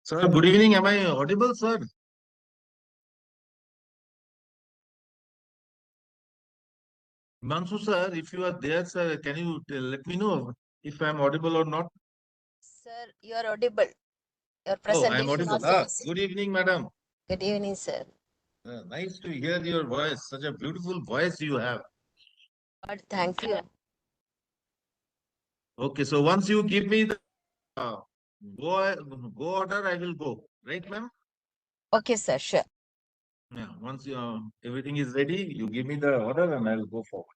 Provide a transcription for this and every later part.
Sir, good evening. Am I audible, sir? Mansu, sir, if you are there, sir, can you let me know if I am audible or not? Sir, you are audible. Your Oh, I am presentation audible. also Ah, visible. good evening, madam. Good evening, sir. Nice to hear your voice. Such a beautiful voice you have. God, thank you. Okay, so once you give me the uh, go, go order, I will go. Right, ma'am? Okay, sir, sure. Yeah, once everything is ready, you give me the order and I will go forward.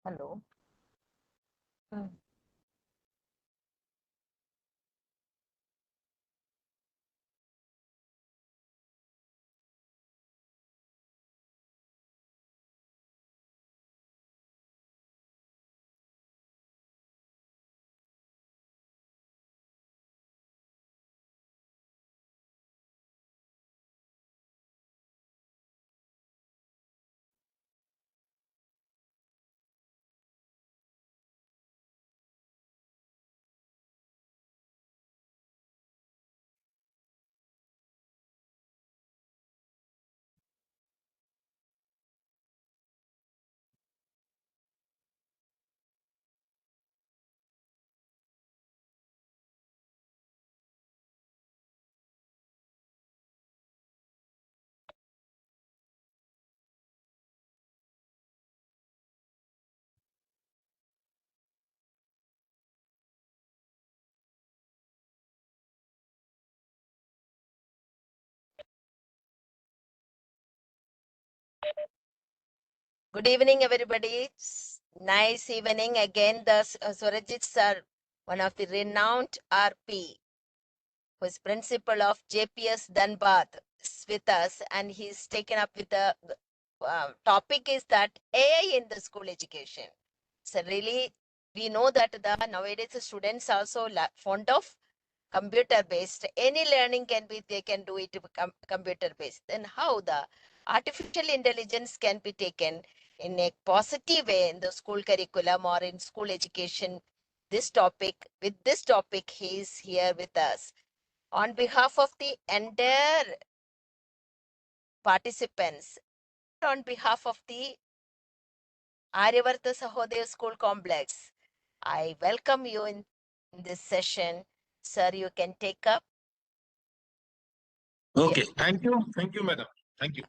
Hello. Mm. Good evening, everybody. Nice evening again. The Surajit sir, one of the renowned RP, who is principal of JPS Dhanbad, is with us, and he's taken up with the topic is that AI in the school education. So really, we know that the nowadays the students also fond of computer based. Any learning can be they can do it computer based. Then how the artificial intelligence can be taken in a positive way in the school curriculum or in school education? This topic, with this topic, he is here with us on behalf of the entire participants, on behalf of the Aryavarta Sahodaya School Complex. I welcome you in this session. Sir, you can take up. Okay, thank you, madam. Thank you.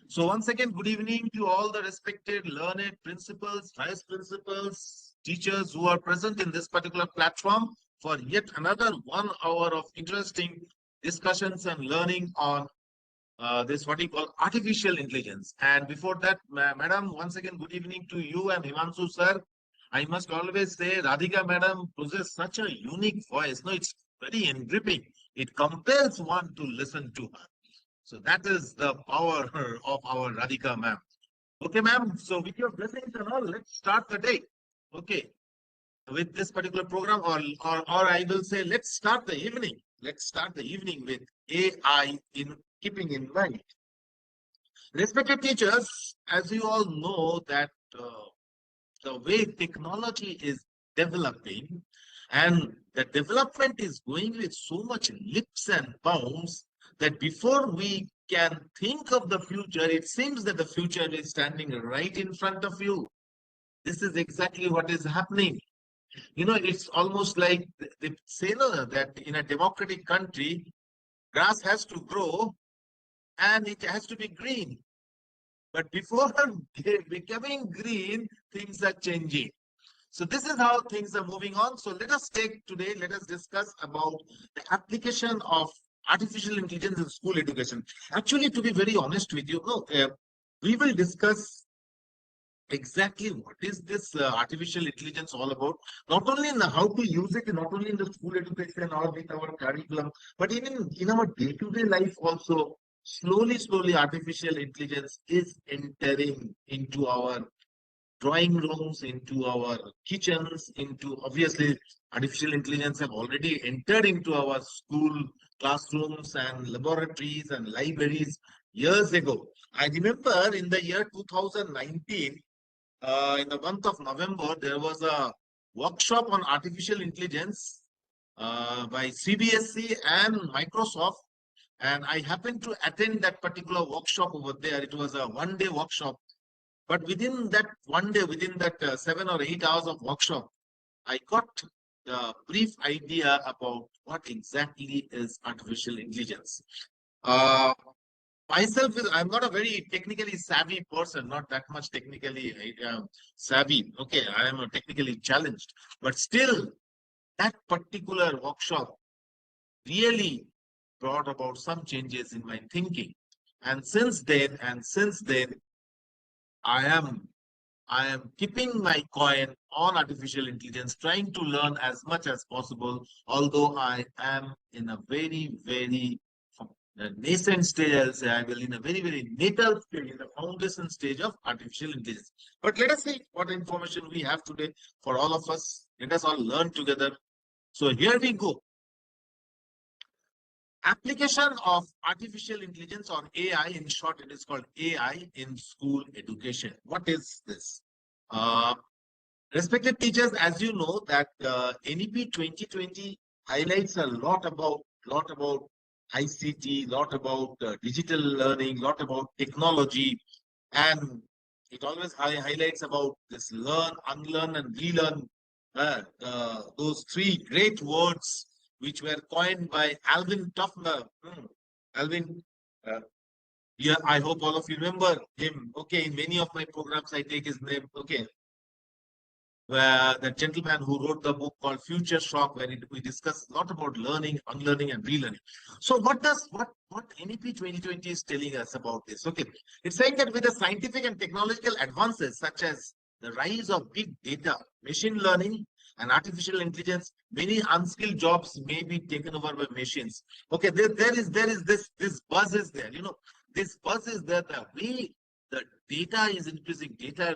So once again, good evening to all the respected learned principals, vice principals, teachers who are present in this particular platform for yet another 1 hour of interesting discussions and learning on this what you call artificial intelligence. And before that, madam, once again, good evening to you and Himanshu sir. I must always say, Radhika madam possesses such a unique voice. No, it's very engripping. It compels one to listen to her. So that is the power of our Radhika ma'am. Okay, ma'am. So with your blessings and all, let's start the day. Okay, with this particular program, or I will say, let's start the evening. Let's start the evening with AI in keeping in mind. Respected teachers, as you all know that the way technology is developing and the development is going with so much leaps and bounds that before we can think of the future, it seems that the future is standing right in front of you. This is exactly what is happening. You know, it's almost like they say no, that in a democratic country, grass has to grow and it has to be green. But before becoming green, things are changing. So this is how things are moving on. So let us discuss about the application of artificial intelligence in school education. Actually, to be very honest with you, no, we will discuss exactly what is this artificial intelligence all about, not only in how to use it, not only in the school education or with our curriculum, but even in our day-to-day life also. Slowly, artificial intelligence is entering into our drawing rooms, into our kitchens, into obviously artificial intelligence have already entered into our school classrooms and laboratories and libraries years ago. I remember in the year 2019, in the month of November, there was a workshop on artificial intelligence by CBSE and Microsoft. And I happened to attend that particular workshop over there. It was a 1 day workshop. But within that 1 day, within that 7 or 8 hours of workshop, I got a brief idea about what exactly is artificial intelligence. Uh, myself, I'm not a very technically savvy person, not that much technically savvy. Okay, I am technically challenged, but still, that particular workshop really brought about some changes in my thinking. And since then, I am I am keeping my coin on artificial intelligence, trying to learn as much as possible, although I am in a very nascent stage, I'll say I will in a very natal stage, in the foundation stage of artificial intelligence. But let us see what information we have today for all of us. Let us all learn together. So here we go. Application of artificial intelligence or AI, in short, it is called AI in school education. What is this? Uh, Respected teachers, as you know that NEP 2020 highlights a lot about ICT, lot about digital learning, lot about technology, and it always highlights about this learn, unlearn, and relearn. Those three great words which were coined by Alvin Toffler. Alvin, uh, yeah, I hope all of you remember him. Okay, in many of my programs, I take his name. Okay, where the gentleman who wrote the book called Future Shock, where we discuss a lot about learning, unlearning, and relearning. So, what NEP 2020 is telling us about this? Okay, it's saying that with the scientific and technological advances such as the rise of big data, machine learning, and artificial intelligence, many unskilled jobs may be taken over by machines. Okay, there is this buzz is there. You know, this buzz is there. The way the data is increasing, data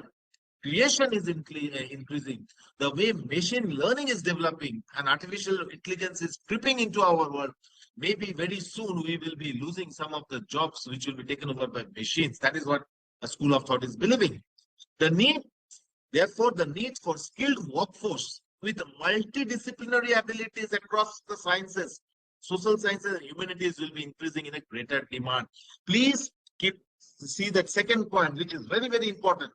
creation is increasing, the way machine learning is developing and artificial intelligence is creeping into our world, maybe very soon we will be losing some of the jobs which will be taken over by machines. That is what a school of thought is believing. The need, therefore, the need for skilled workforce with multidisciplinary abilities across the sciences, social sciences and humanities will be increasing in a greater demand. Please keep see that second point, which is very important.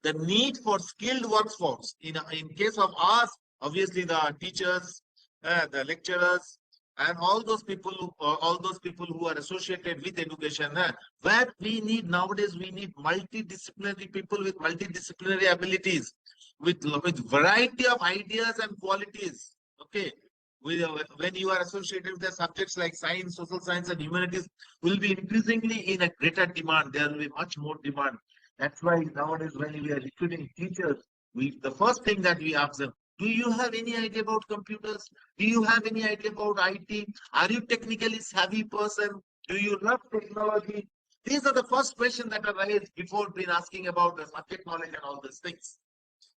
The need for skilled workforce in case of us, obviously the teachers, the lecturers, and all those people who are associated with education, where we need nowadays, we need multidisciplinary people with multidisciplinary abilities, with variety of ideas and qualities. Okay, when you are associated with the subjects like science, social science, and humanities, will be increasingly in a greater demand. There will be much more demand. That's why nowadays, when we are recruiting teachers, the first thing that we ask them, do you have any idea about computers? Do you have any idea about IT? Are you technically savvy person? Do you love technology? These are the first questions that are raised before being asking about the subject knowledge and all these things.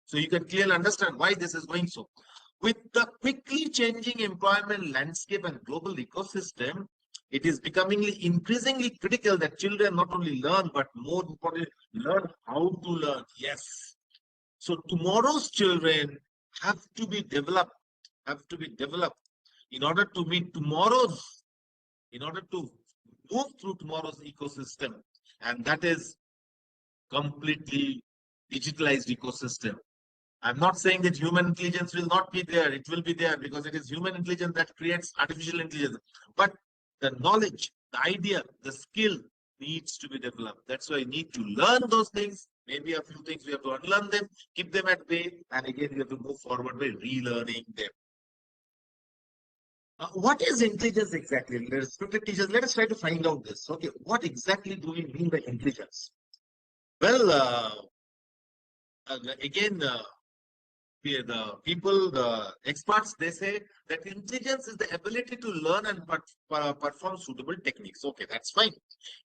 So you can clearly understand why this is going so. With the quickly changing employment landscape and global ecosystem, it is becoming increasingly critical that children not only learn, but more importantly, learn how to learn. Yes. So tomorrow's children have to be developed, in order to meet tomorrow's, in order to move through tomorrow's ecosystem. And that is completely digitalized ecosystem. I'm not saying that human intelligence will not be there. It will be there because it is human intelligence that creates artificial intelligence. But the knowledge, the idea, the skill needs to be developed. That's why you need to learn those things. Maybe a few things we have to unlearn them, keep them at bay, and again we have to move forward by relearning them. What is intelligence exactly? Respected teachers, let us try to find out this. Okay, what exactly do we mean by intelligence? Well, again, the people, the experts, they say that intelligence is the ability to learn and perform suitable techniques. Okay, that's fine.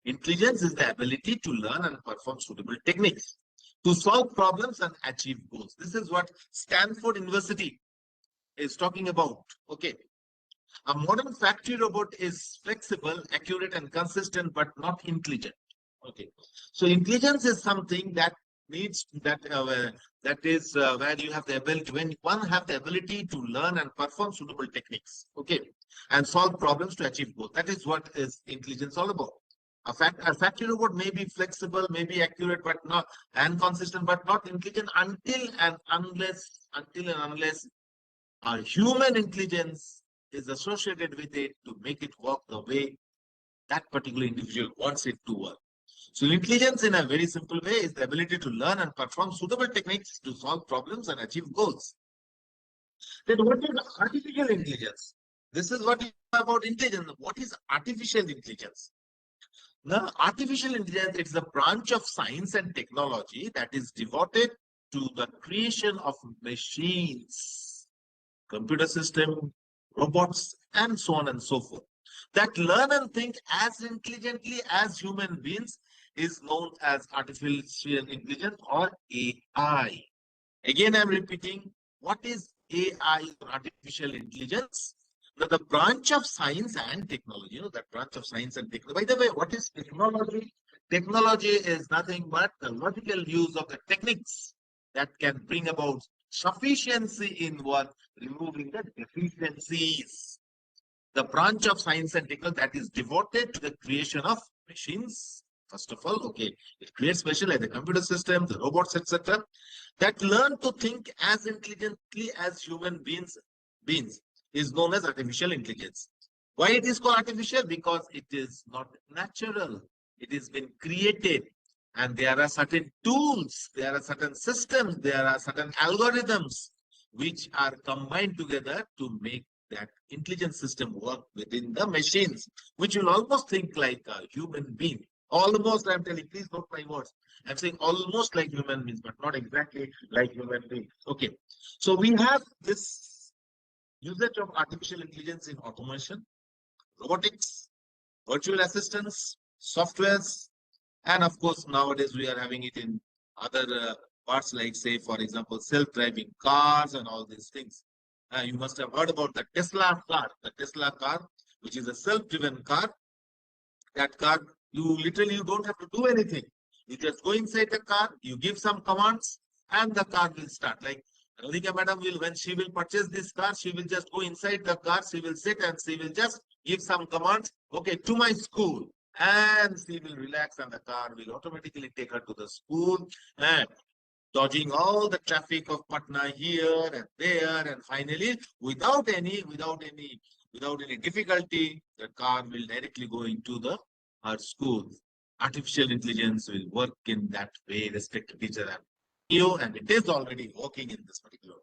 Intelligence is the ability to learn and perform suitable techniques to solve problems and achieve goals. This is what Stanford University is talking about. Okay. A modern factory robot is flexible, accurate, and consistent, but not intelligent. Okay. So intelligence is something that needs that is where you have the ability, when one have the ability to learn and perform suitable techniques. Okay, and solve problems to achieve goals. That is what is intelligence all about. A factory robot may be flexible, may be accurate, but not and consistent, but not intelligent until and unless our human intelligence is associated with it to make it work the way that particular individual wants it to work. So intelligence in a very simple way is the ability to learn and perform suitable techniques to solve problems and achieve goals. Then what is artificial intelligence? This is what is about intelligence. What is artificial intelligence? Now, artificial intelligence, it's a branch of science and technology that is devoted to the creation of machines, computer system, robots, and so on and so forth, that learn and think as intelligently as human beings is known as artificial intelligence or AI. Again, I'm repeating, what is AI or artificial intelligence? Now, the branch of science and technology, that branch of science and technology. By the way, what is technology? Technology is nothing but the logical use of the techniques that can bring about sufficiency in work, removing the deficiencies. The branch of science and technology that is devoted to the creation of machines. First of all, okay, it creates machines like the computer system, the robots, etc., that learn to think as intelligently as human beings is known as artificial intelligence. Why it is called artificial? Because it is not natural. It has been created, and there are certain tools, there are certain systems, there are certain algorithms which are combined together to make that intelligent system work within the machines, which will almost think like a human being. Almost, I'm telling, please note my words. I'm saying almost like human beings, but not exactly like human beings. Okay. So we have this usage of artificial intelligence in automation, robotics, virtual assistants, softwares, and of course, nowadays we are having it in other parts like, say, for example, self-driving cars and all these things. You must have heard about the Tesla car, which is a self-driven car. That car, you literally you don't have to do anything. You just go inside the car, you give some commands, and the car will start. Like Radhika madam will, when she will purchase this car, she will just go inside the car, she will sit and she will just give some commands. Okay, to my school. And she will relax and the car will automatically take her to the school and dodging all the traffic of Patna here and there, and finally, without any difficulty, the car will directly go into the her school. Artificial intelligence will work in that way, respective teacher and you, and it is already working in this particular way.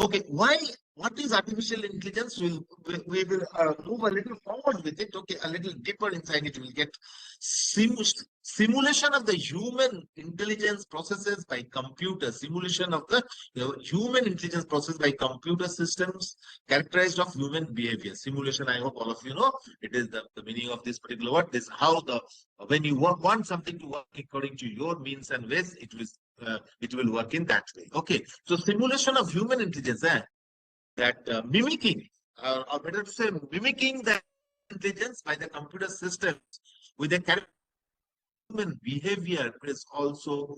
Okay, why? What is artificial intelligence? We will move a little forward with it. Okay, a little deeper inside it. We'll get simulation of the human intelligence processes by computer. Simulation of the human intelligence process by computer systems characterized of human behavior. Simulation. I hope all of you know it is the meaning of this particular word. This how the when you want something to work according to your means and ways, it will work in that way. Okay, so simulation of human intelligence, that mimicking, or better to say, mimicking the intelligence by the computer systems with the character of human behavior is also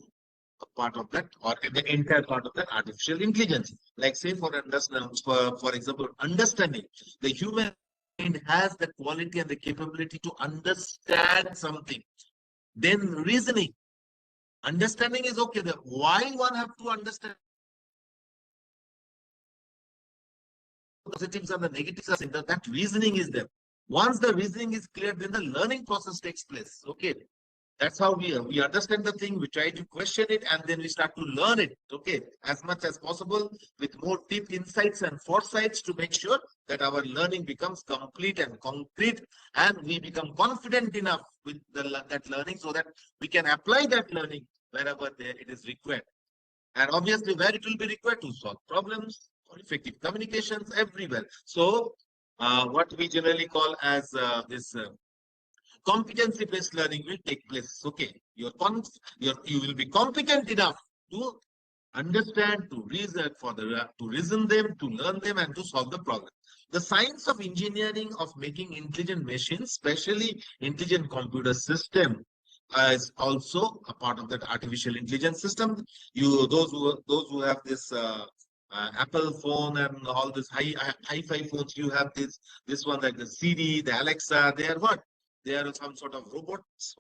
a part of that, or the entire part of that artificial intelligence. Like say for example, understanding. The human mind has the quality and the capability to understand something. Then reasoning. Understanding is okay. Why one have to understand positives and the negatives are that reasoning is there. Once the reasoning is clear, then the learning process takes place. Okay. That's how we understand the thing, we try to question it, and then we start to learn it, okay, as much as possible with more deep insights and foresights to make sure that our learning becomes complete and concrete, and we become confident enough with that learning so that we can apply that learning wherever it is required. And obviously, where it will be required to solve problems or effective communications everywhere. So, what we generally call as this competency-based learning will take place. Okay, you will be competent enough to understand, to reason to reason them, to learn them, and to solve the problem. The science of engineering of making intelligent machines, especially intelligent computer system, is also a part of that artificial intelligence system. Those who have this Apple phone and all this hi-fi phones, you have this one like the Siri, the Alexa. They are what? They are some sort of robots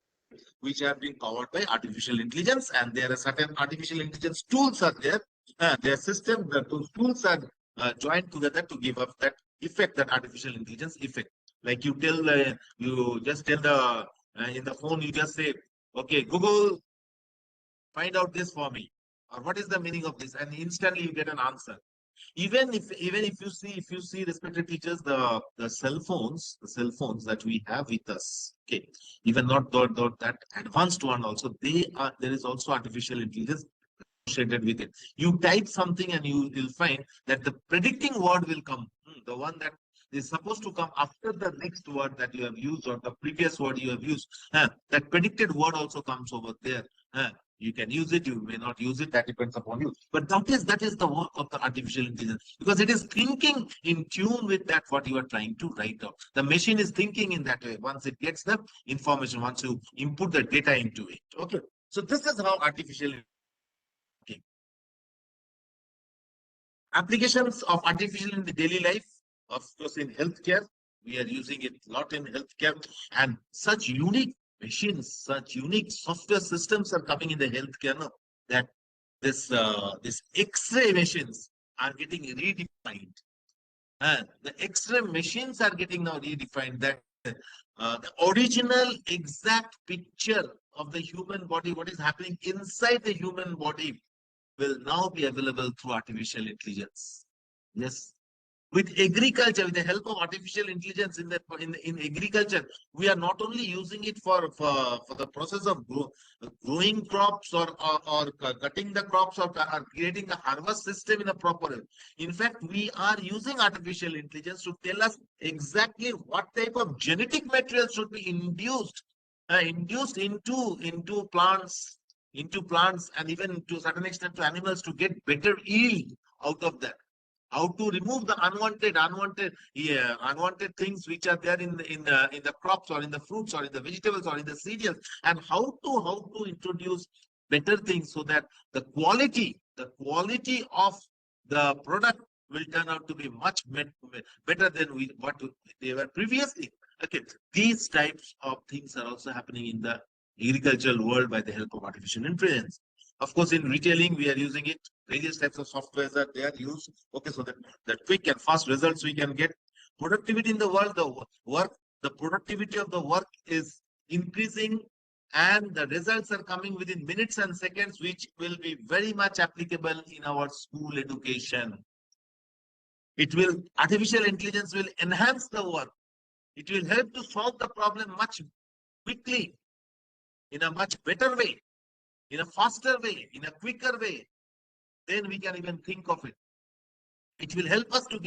which have been powered by artificial intelligence, and there are certain artificial intelligence tools are there. Their system, those tools are joined together to give up that effect, that artificial intelligence effect. Like you just tell in the phone, you just say, okay, Google, find out this for me, or what is the meaning of this, and instantly you get an answer. Even if you see respected teachers, the cell phones that we have with us, okay, even not that advanced one also, there is also artificial intelligence associated with it. You type something and you will find that the predicting word will come, the one that is supposed to come after the next word that you have used or the previous word you have used. That predicted word also comes over there. You can use it, you may not use it, that depends upon you. But that is the work of the artificial intelligence, because it is thinking in tune with that what you are trying to write out. The machine is thinking in that way once it gets the information, once you input the data into it. Okay. So this is how artificial intelligence. Applications of artificial in the daily life, of course, in healthcare, we are using it a lot in healthcare, and such unique machines, such unique software systems are coming in the healthcare now, that this X-ray machines are getting redefined. And the X-ray machines are getting now redefined, that the original exact picture of the human body, what is happening inside the human body, will now be available through artificial intelligence. Yes. With agriculture, with the help of artificial intelligence in agriculture, we are not only using it for the process of growing crops or cutting the crops or creating the harvest system in a proper way. In fact, we are using artificial intelligence to tell us exactly what type of genetic material should be induced into plants and even to a certain extent to animals, to get better yield out of that. How to remove the unwanted things which are there in the crops or in the fruits or in the vegetables or in the cereals, and how to introduce better things, so that the quality of the product will turn out to be much better than what they were previously. Okay, these types of things are also happening in the agricultural world by the help of artificial intelligence. Of course, in retailing, we are using it. Various types of softwares that they are used. Okay, so that the quick and fast results we can get. Productivity in the world, the productivity of the work is increasing, and the results are coming within minutes and seconds, which will be very much applicable in our school education. Artificial intelligence will enhance the work. It will help to solve the problem much quickly, in a much better way, in a faster way, in a quicker way. Then we can even think of it. It will help us to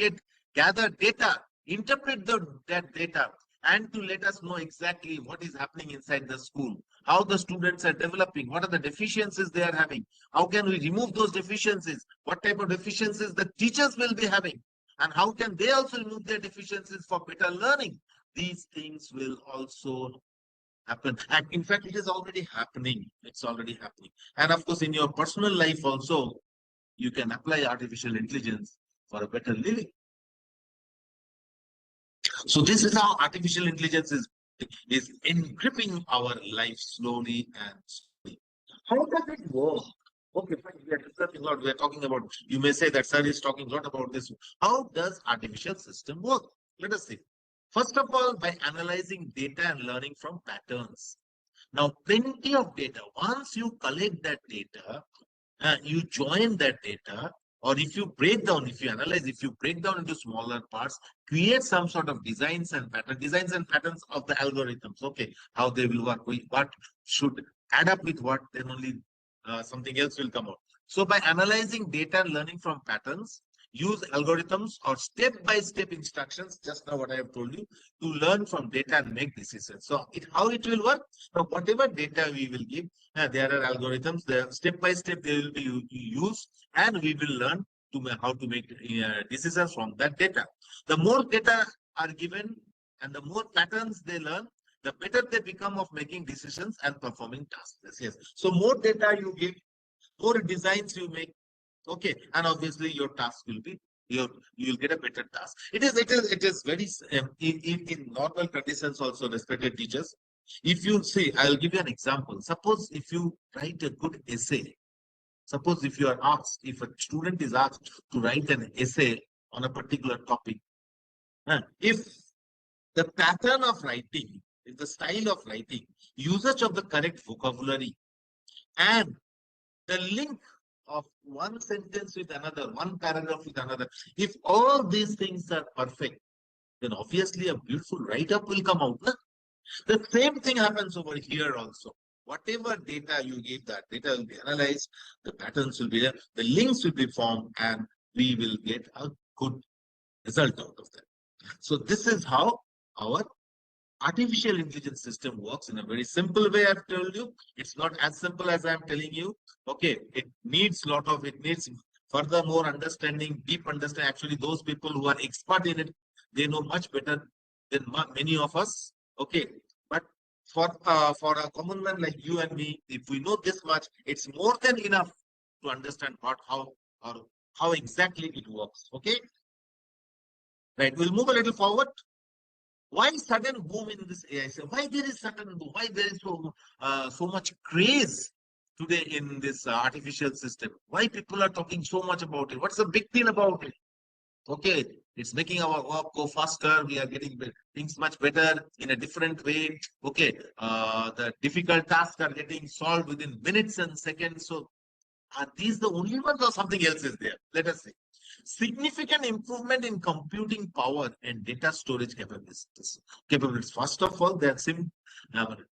gather data, interpret that data, and to let us know exactly what is happening inside the school, how the students are developing, what are the deficiencies they are having, how can we remove those deficiencies, what type of deficiencies the teachers will be having, and how can they also remove their deficiencies for better learning. These things will also happen. And in fact, it is already happening. It's already happening. And of course, in your personal life also, you can apply artificial intelligence for a better living. So this is how artificial intelligence is engripping our life slowly and slowly. How does it work? Okay, fine. We are discussing a lot. We are talking about, you may say that sir is talking a lot about this. How does artificial system work? Let us see. First of all, by analyzing data and learning from patterns. Now, plenty of data. Once you collect that data, you join that data, or if you analyze, if you break down into smaller parts, create some sort of designs and patterns of the algorithms. Okay, how they will work, what should add up with what, then only something else will come out. So by analyzing data and learning from patterns, use algorithms or step-by-step instructions, just now what I have told you, to learn from data and make decisions. So how it will work? Now, whatever data we will give, there are algorithms, step by step they will be used, and we will learn how to make decisions from that data. The more data are given and the more patterns they learn, the better they become of making decisions and performing tasks. Yes. So more data you give, more designs you make. Okay, and obviously your task will be you'll get a better task. It is very in normal conditions also, respected teachers. If you say, I'll give you an example. Suppose if you write a good essay, suppose if a student is asked to write an essay on a particular topic, if the pattern of writing, if the style of writing, usage of the correct vocabulary, and the link of one sentence with another, one paragraph with another. If all these things are perfect, then obviously a beautiful write-up will come out. Na? The same thing happens over here also. Whatever data you give, that data will be analyzed, the patterns will be there, the links will be formed, and we will get a good result out of that. So this is how our artificial intelligence system works in a very simple way. I've told you, it's not as simple as I'm telling you. Okay, it needs furthermore understanding, deep understanding. Actually, those people who are expert in it, they know much better than many of us. Okay, but for a common man like you and me, if we know this much, it's more than enough to understand or how exactly it works. Okay, right. We'll move a little forward. Why sudden boom in this AI? So why there is sudden boom? Why there is so much craze today in this artificial system? Why people are talking so much about it? What's the big deal about it? Okay, it's making our work go faster. We are getting things much better in a different way. Okay, the difficult tasks are getting solved within minutes and seconds. So are these the only ones or something else is there? Let us see. Significant improvement in computing power and data storage capabilities. First of all, there's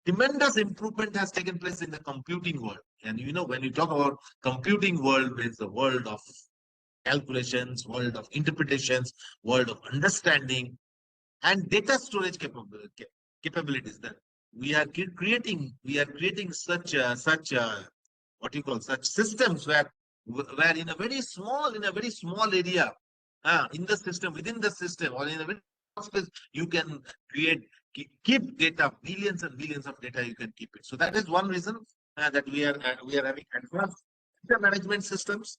tremendous improvement has taken place in the computing world. And you know, when you talk about computing world, it's the world of calculations, world of interpretations, world of understanding, and data storage capabilities. That we are creating such what you call such systems where in a very small area in the system, within the system, or in a very small space, you can keep data, billions and billions of data you can keep it. So that is one reason that we are having advanced data management systems.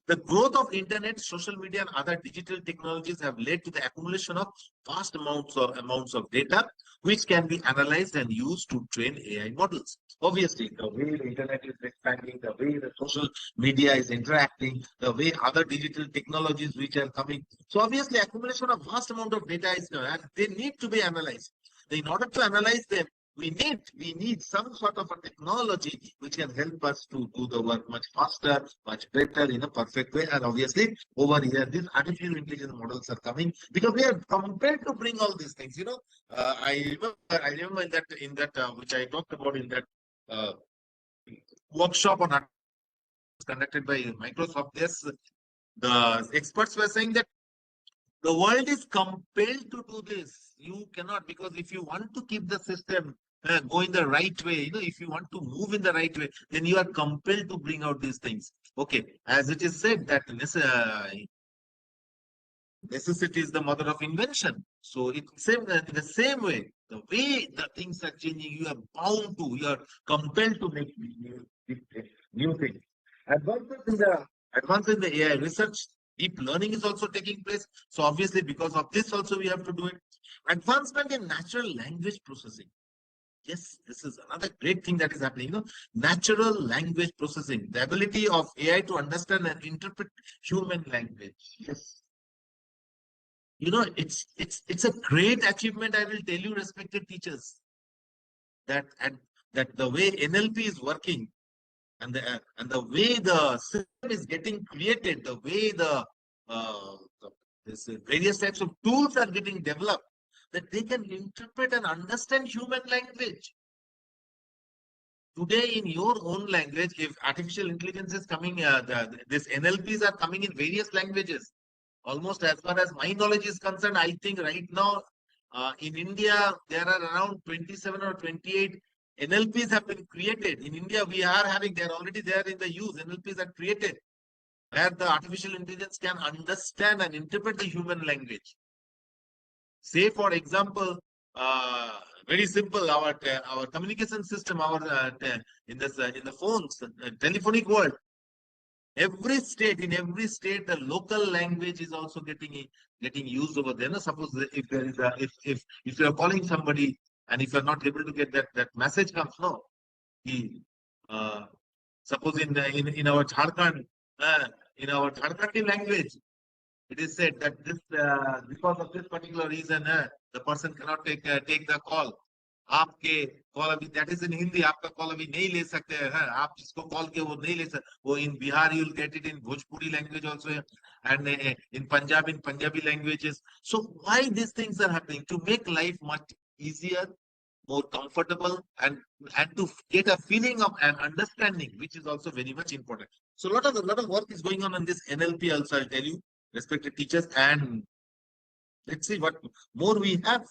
The growth of internet, social media, and other digital technologies have led to the accumulation of vast amounts of data, which can be analyzed and used to train AI models. Obviously, the way the internet is expanding, the way the social media is interacting, the way other digital technologies which are coming. So obviously, accumulation of vast amount of data is there, and they need to be analyzed. In order to analyze them, we need some sort of a technology which can help us to do the work much faster, much better, in a perfect way. And obviously, over here, these artificial intelligence models are coming because we are compelled to bring all these things. I remember in that which I talked about in that uh, workshop on conducted by Microsoft. Yes, the experts were saying that the world is compelled to do this. You cannot, because if you want to keep the system going the right way, if you want to move in the right way, then you are compelled to bring out these things. Okay, as it is said that necessity is the mother of invention. So it's same in the same way, the way the things are changing, you are compelled to make new things. Advances in the advances in the AI research, deep learning is also taking place. So obviously, because of this, also we have to do it. Advancement in natural language processing. Yes, this is another great thing that is happening. Natural language processing, the ability of AI to understand and interpret human language. Yes, it's a great achievement, I will tell you, respected teachers, that and that the way NLP is working, and the way the system is getting created, the way this various types of tools are getting developed, that they can interpret and understand human language. Today, in your own language, if artificial intelligence is coming, this NLPs are coming in various languages. Almost as far as my knowledge is concerned, I think right now in India, there are around 27 or 28 NLPs have been created. In India, they're already there in the use. NLPs are created where the artificial intelligence can understand and interpret the human language. Say, for example, very simple, our communication system, in the phones, telephonic world. In every state, the local language is also getting used over there. Suppose if there is a if you are calling somebody and if you are not able to get that message comes, no. He, uh, suppose in our Jharkhand, in our Jharkhandi language, it is said that this because of this particular reason, the person cannot take the call. आपके call अभी, that is in Hindi, आपका call अभी नहीं ले सकते हैं, आप जिसको कॉल किए वो नहीं ले सकते, वो in Bihar you will get it in Bhojpuri language also, and in Punjabi languages. So why these things are happening? To make life much easier, more comfortable, and to get a feeling of an understanding, which is also very much important. So a lot of work is going on this NLP also, I'll tell you, respected teachers, and let's see what more we have.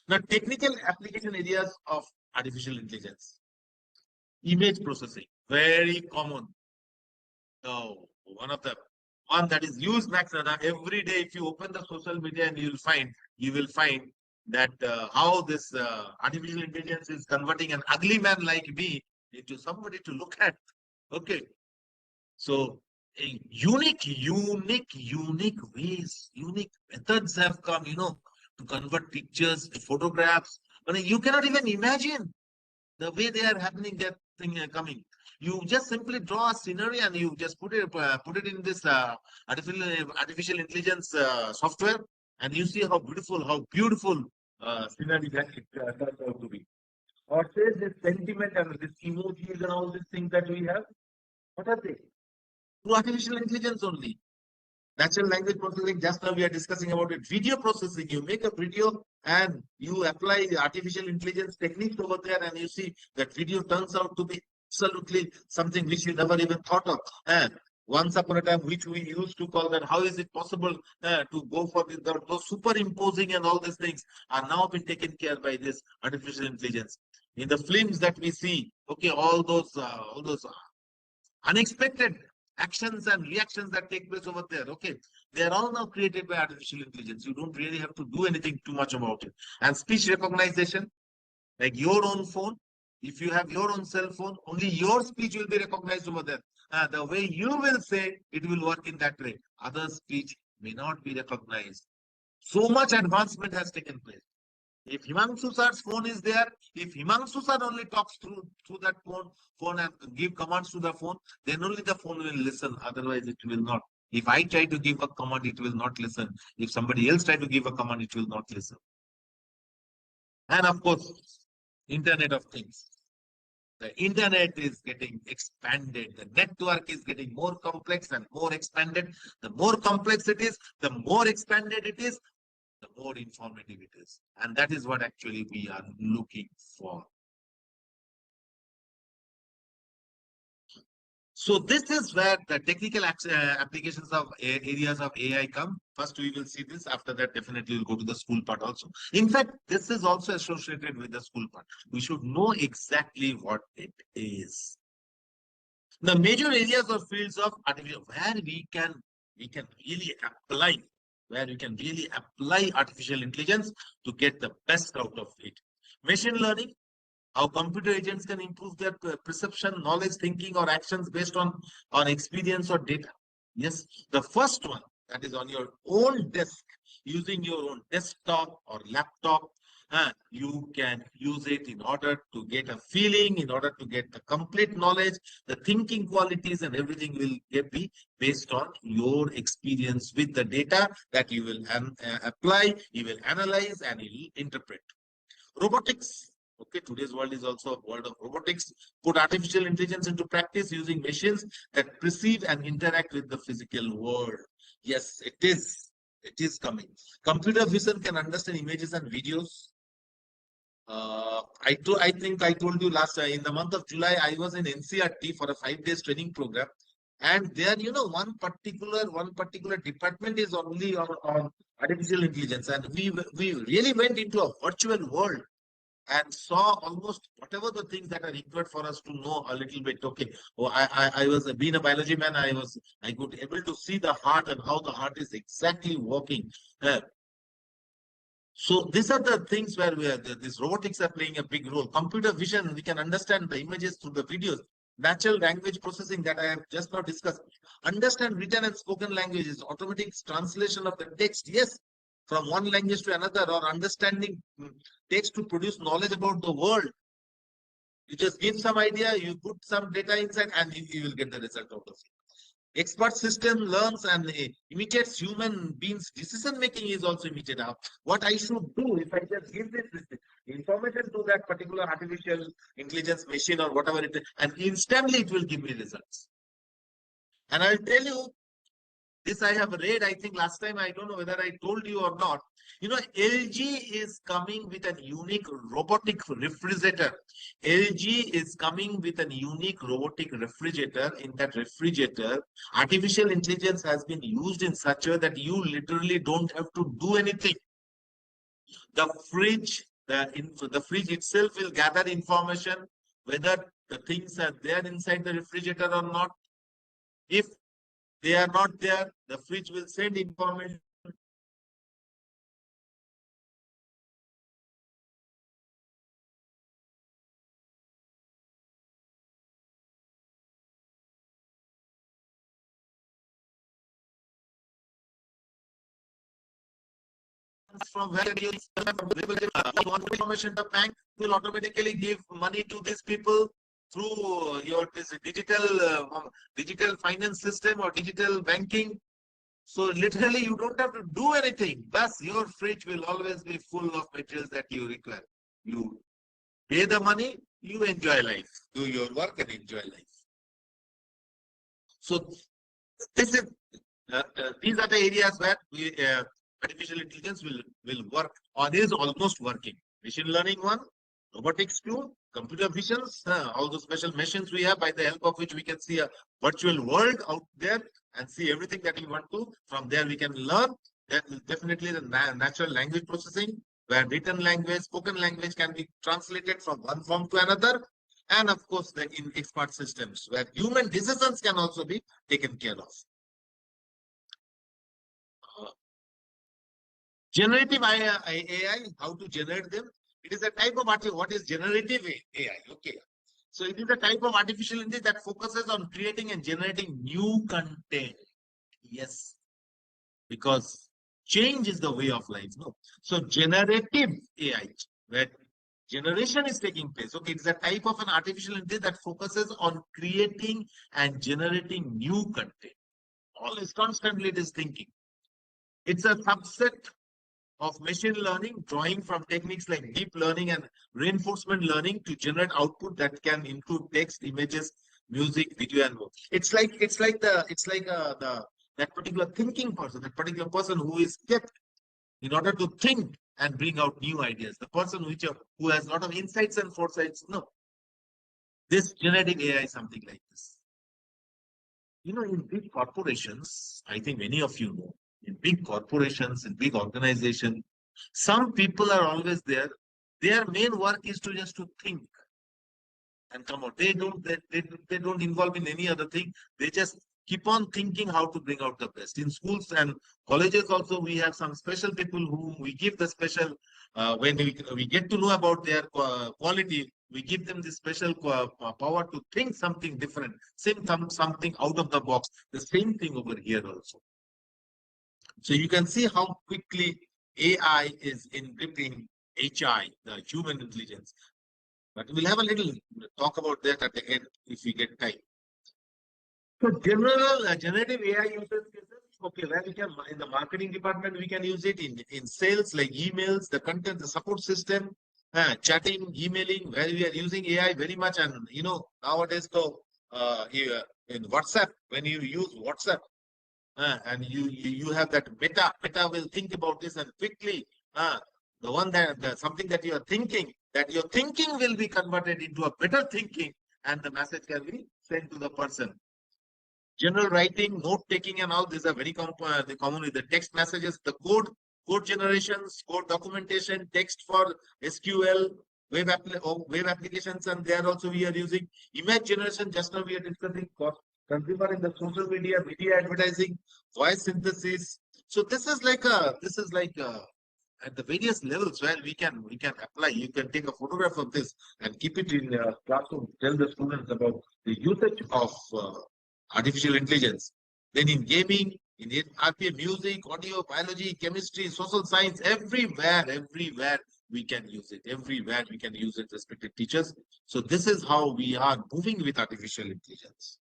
Now, technical application areas of artificial intelligence. Image processing, very common. Now, one that is used max every day. If you open the social media, and you will find that how this artificial intelligence is converting an ugly man like me into somebody to look at. Okay, so unique ways, unique methods have come, to convert pictures to photographs. I mean, you cannot even imagine the way they are happening, that thing coming. You just simply draw a scenery and you just put it in this artificial intelligence software, and you see how beautiful scenery that it turns out to be. Or says this sentiment and this emojis and all these things that we have. What are they? Through artificial intelligence only. Natural language processing, just now we are discussing about it. Video processing, you make a video and you apply the artificial intelligence techniques over there, and you see that video turns out to be absolutely something which you never even thought of. And once upon a time, which we used to call that, how is it possible to go for those superimposing and all these things are now been taken care by this artificial intelligence. In the films that we see, okay, all those unexpected actions and reactions that take place over there. Okay, they are all now created by artificial intelligence. You don't really have to do anything too much about it. And speech recognition, like your own phone, if you have your own cell phone, only your speech will be recognized over there. The way you will say, it will work in that way. Other speech may not be recognized. So much advancement has taken place. If Himanshu sir's phone is there, if Himanshu sir only talks through that phone and give commands to the phone, then only the phone will listen. Otherwise, it will not. If I try to give a command, it will not listen. If somebody else try to give a command, it will not listen. And of course, Internet of Things. The internet is getting expanded. The network is getting more complex and more expanded. The more complex it is, the more expanded it is, the more informative it is. And that is what actually we are looking for. So this is where the technical applications of areas of AI come. First, we will see this. After that, definitely we'll go to the school part also. In fact, this is also associated with the school part. We should know exactly what it is. The major areas or fields of artificial, where we can really apply, where we can really apply artificial intelligence to get the best out of it. Machine learning, how computer agents can improve their perception, knowledge, thinking, or actions based on experience or data. Yes, the first one, that is on your own desk, using your own desktop or laptop. You can use it in order to get a feeling, in order to get the complete knowledge, the thinking qualities, and everything will be based on your experience with the data that you will apply, you will analyze, and you will interpret. Robotics. Okay, today's world is also a world of robotics. Put artificial intelligence into practice using machines that perceive and interact with the physical world. Yes, it is. It is coming. Computer vision can understand images and videos. I think I told you last in the month of July, I was in NCRT for a 5 days training program. And there, one particular department is only on artificial intelligence. And we really went into a virtual world and saw almost whatever the things that are required for us to know a little bit. Okay, oh, I was being a biology man. I could able to see the heart and how the heart is exactly working. So these are the things where these robotics are playing a big role. Computer vision, we can understand the images through the videos. Natural language processing that I have just now discussed. Understand written and spoken languages. Automatic translation of the text. Yes, from one language to another, or understanding text to produce knowledge about the world. You just give some idea, you put some data inside, and you will get the result out of it. Expert system learns and imitates human beings. Decision making is also imitated. What I should do if I just give this information to that particular artificial intelligence machine or whatever it is, and instantly it will give me results. And I'll tell you, this I have read, I think last time, I don't know whether I told you or not. You know, LG is coming with a unique robotic refrigerator. LG is coming with a unique robotic refrigerator. In that refrigerator, artificial intelligence has been used in such a way that you literally don't have to do anything. The fridge, the fridge itself will gather information whether the things are there inside the refrigerator or not. If they are not there, the fridge will send information from where you want information. The bank will automatically give money to these people through your digital finance system or digital banking. So literally, you don't have to do anything. Thus, your fridge will always be full of materials that you require. You pay the money, you enjoy life, do your work and enjoy life. So this is these are the areas where artificial intelligence will work or is almost working. Machine learning one, robotics two, computer visions, all those special machines we have by the help of which we can see a virtual world out there and see everything that we want to. From there we can learn. That is definitely the natural language processing, where written language, spoken language can be translated from one form to another. And of course, the in expert systems where human decisions can also be taken care of. Generative AI, how to generate them? It is a type of what is generative AI? Okay. So it is a type of artificial intelligence that focuses on creating and generating new content. Yes, because change is the way of life. No. So generative AI, where generation is taking place. Okay, it's a type of an artificial intelligence that focuses on creating and generating new content. Always constantly it is thinking. It's a subset of machine learning, drawing from techniques like deep learning and reinforcement learning to generate output that can include text, images, music, video, and more. The that particular thinking person, that particular person who is kept in order to think and bring out new ideas. The person who has a lot of insights and foresights. No, this generative AI is something like this. You know, in big corporations, I think many of you know, in big corporations, in big organizations, some people are always there. Their main work is to just to think and come out. They don't involve in any other thing. They just keep on thinking how to bring out the best. In schools and colleges also, we have some special people whom we give the special, when we get to know about their quality, we give them this special power to think something different, something out of the box. The same thing over here also. So you can see how quickly AI is engripping HI, the human intelligence. But we'll have a little talk about that at the end if we get time. So general generative AI uses cases, okay, where we can in the marketing department we can use it in sales like emails, the content, the support system, chatting, emailing, where we are using AI very much. And you know nowadays, so in WhatsApp, when you use WhatsApp, and you have that meta will think about this and quickly the one that something that you are thinking, that your thinking will be converted into a better thinking, and the message can be sent to the person. General writing, note taking, and all these are very common with the text messages, the code generations, code documentation, text for SQL, web applications, and there also we are using image generation. Just now we are discussing consumer in the social media advertising, voice synthesis. So this is like at the various levels where we can apply. You can take a photograph of this and keep it in a classroom. Tell the students about the usage of artificial intelligence. Then in gaming, in RPA, music, audio, biology, chemistry, social science, everywhere we can use it. Everywhere we can use it, respected teachers. So this is how we are moving with artificial intelligence.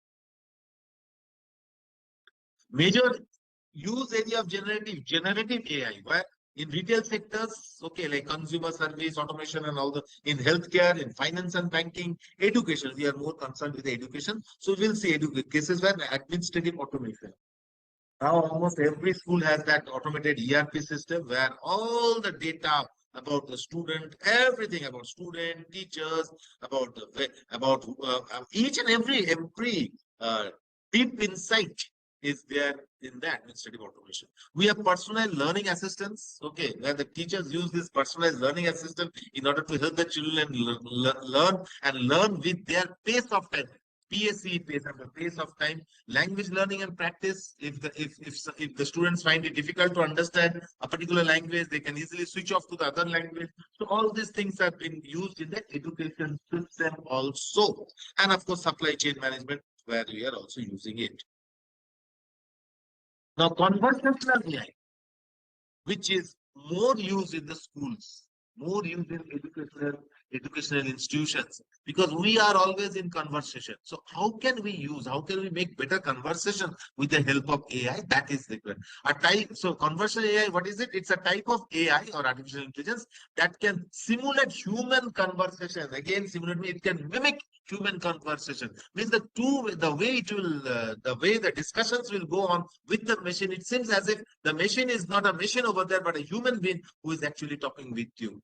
Major use area of generative AI, where in retail sectors, okay, like consumer service, automation, and all the in healthcare, in finance and banking, education. We are more concerned with the education. So we'll see cases where administrative automation. Now almost every school has that automated ERP system where all the data about the student, everything about student, teachers, about each and every deep insight is there in the administrative automation. We have personalized learning assistants, okay, where the teachers use this personalized learning assistant in order to help the children learn with their pace of time. PSC pace and the pace of time. Language learning and practice. If the students find it difficult to understand a particular language, they can easily switch off to the other language. So all these things have been used in the education system also. And of course, supply chain management, where we are also using it. Now, conversational AI, which is more used in the schools, more used in educational institutions, because we are always in conversation. So how can we make better conversation with the help of AI? That is the question. A type, so conversational AI, what is it? It's a type of AI or artificial intelligence that can simulate human conversation. Again, simulate me, it can mimic human conversation. Means the way the discussions will go on with the machine, it seems as if the machine is not a machine over there, but a human being who is actually talking with you.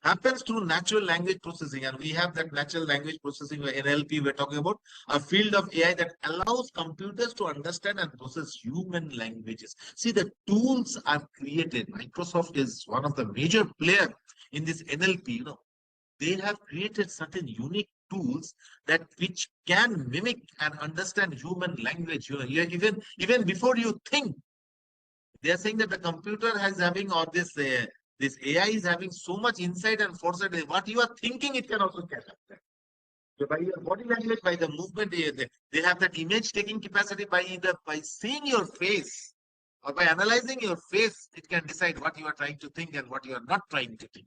Happens through natural language processing, and we have that natural language processing, where NLP we're talking about, a field of AI that allows computers to understand and process human languages. See, the tools are created. Microsoft is one of the major players in this NLP. They have created certain unique tools that which can mimic and understand human language. Even before you think, they are saying that the computer has having, or this AI is having so much insight and foresight. What you are thinking, it can also catch up. So by your body language, by the movement, they have that image taking capacity. By seeing your face or by analyzing your face, it can decide what you are trying to think and what you are not trying to think.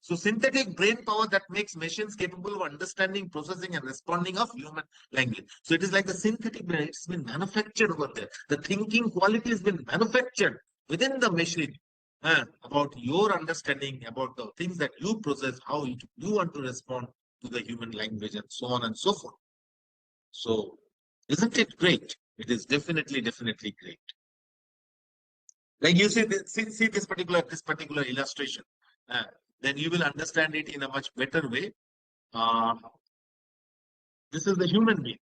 So synthetic brain power that makes machines capable of understanding, processing, and responding of human language. So it is like the synthetic brain. It's been manufactured over there. The thinking quality has been manufactured within the machine. About your understanding, about the things that you process, how you want to respond to the human language, and so on and so forth. So, isn't it great? It is definitely great. Like you see this particular illustration, then you will understand it in a much better way. Uh, this is the human being,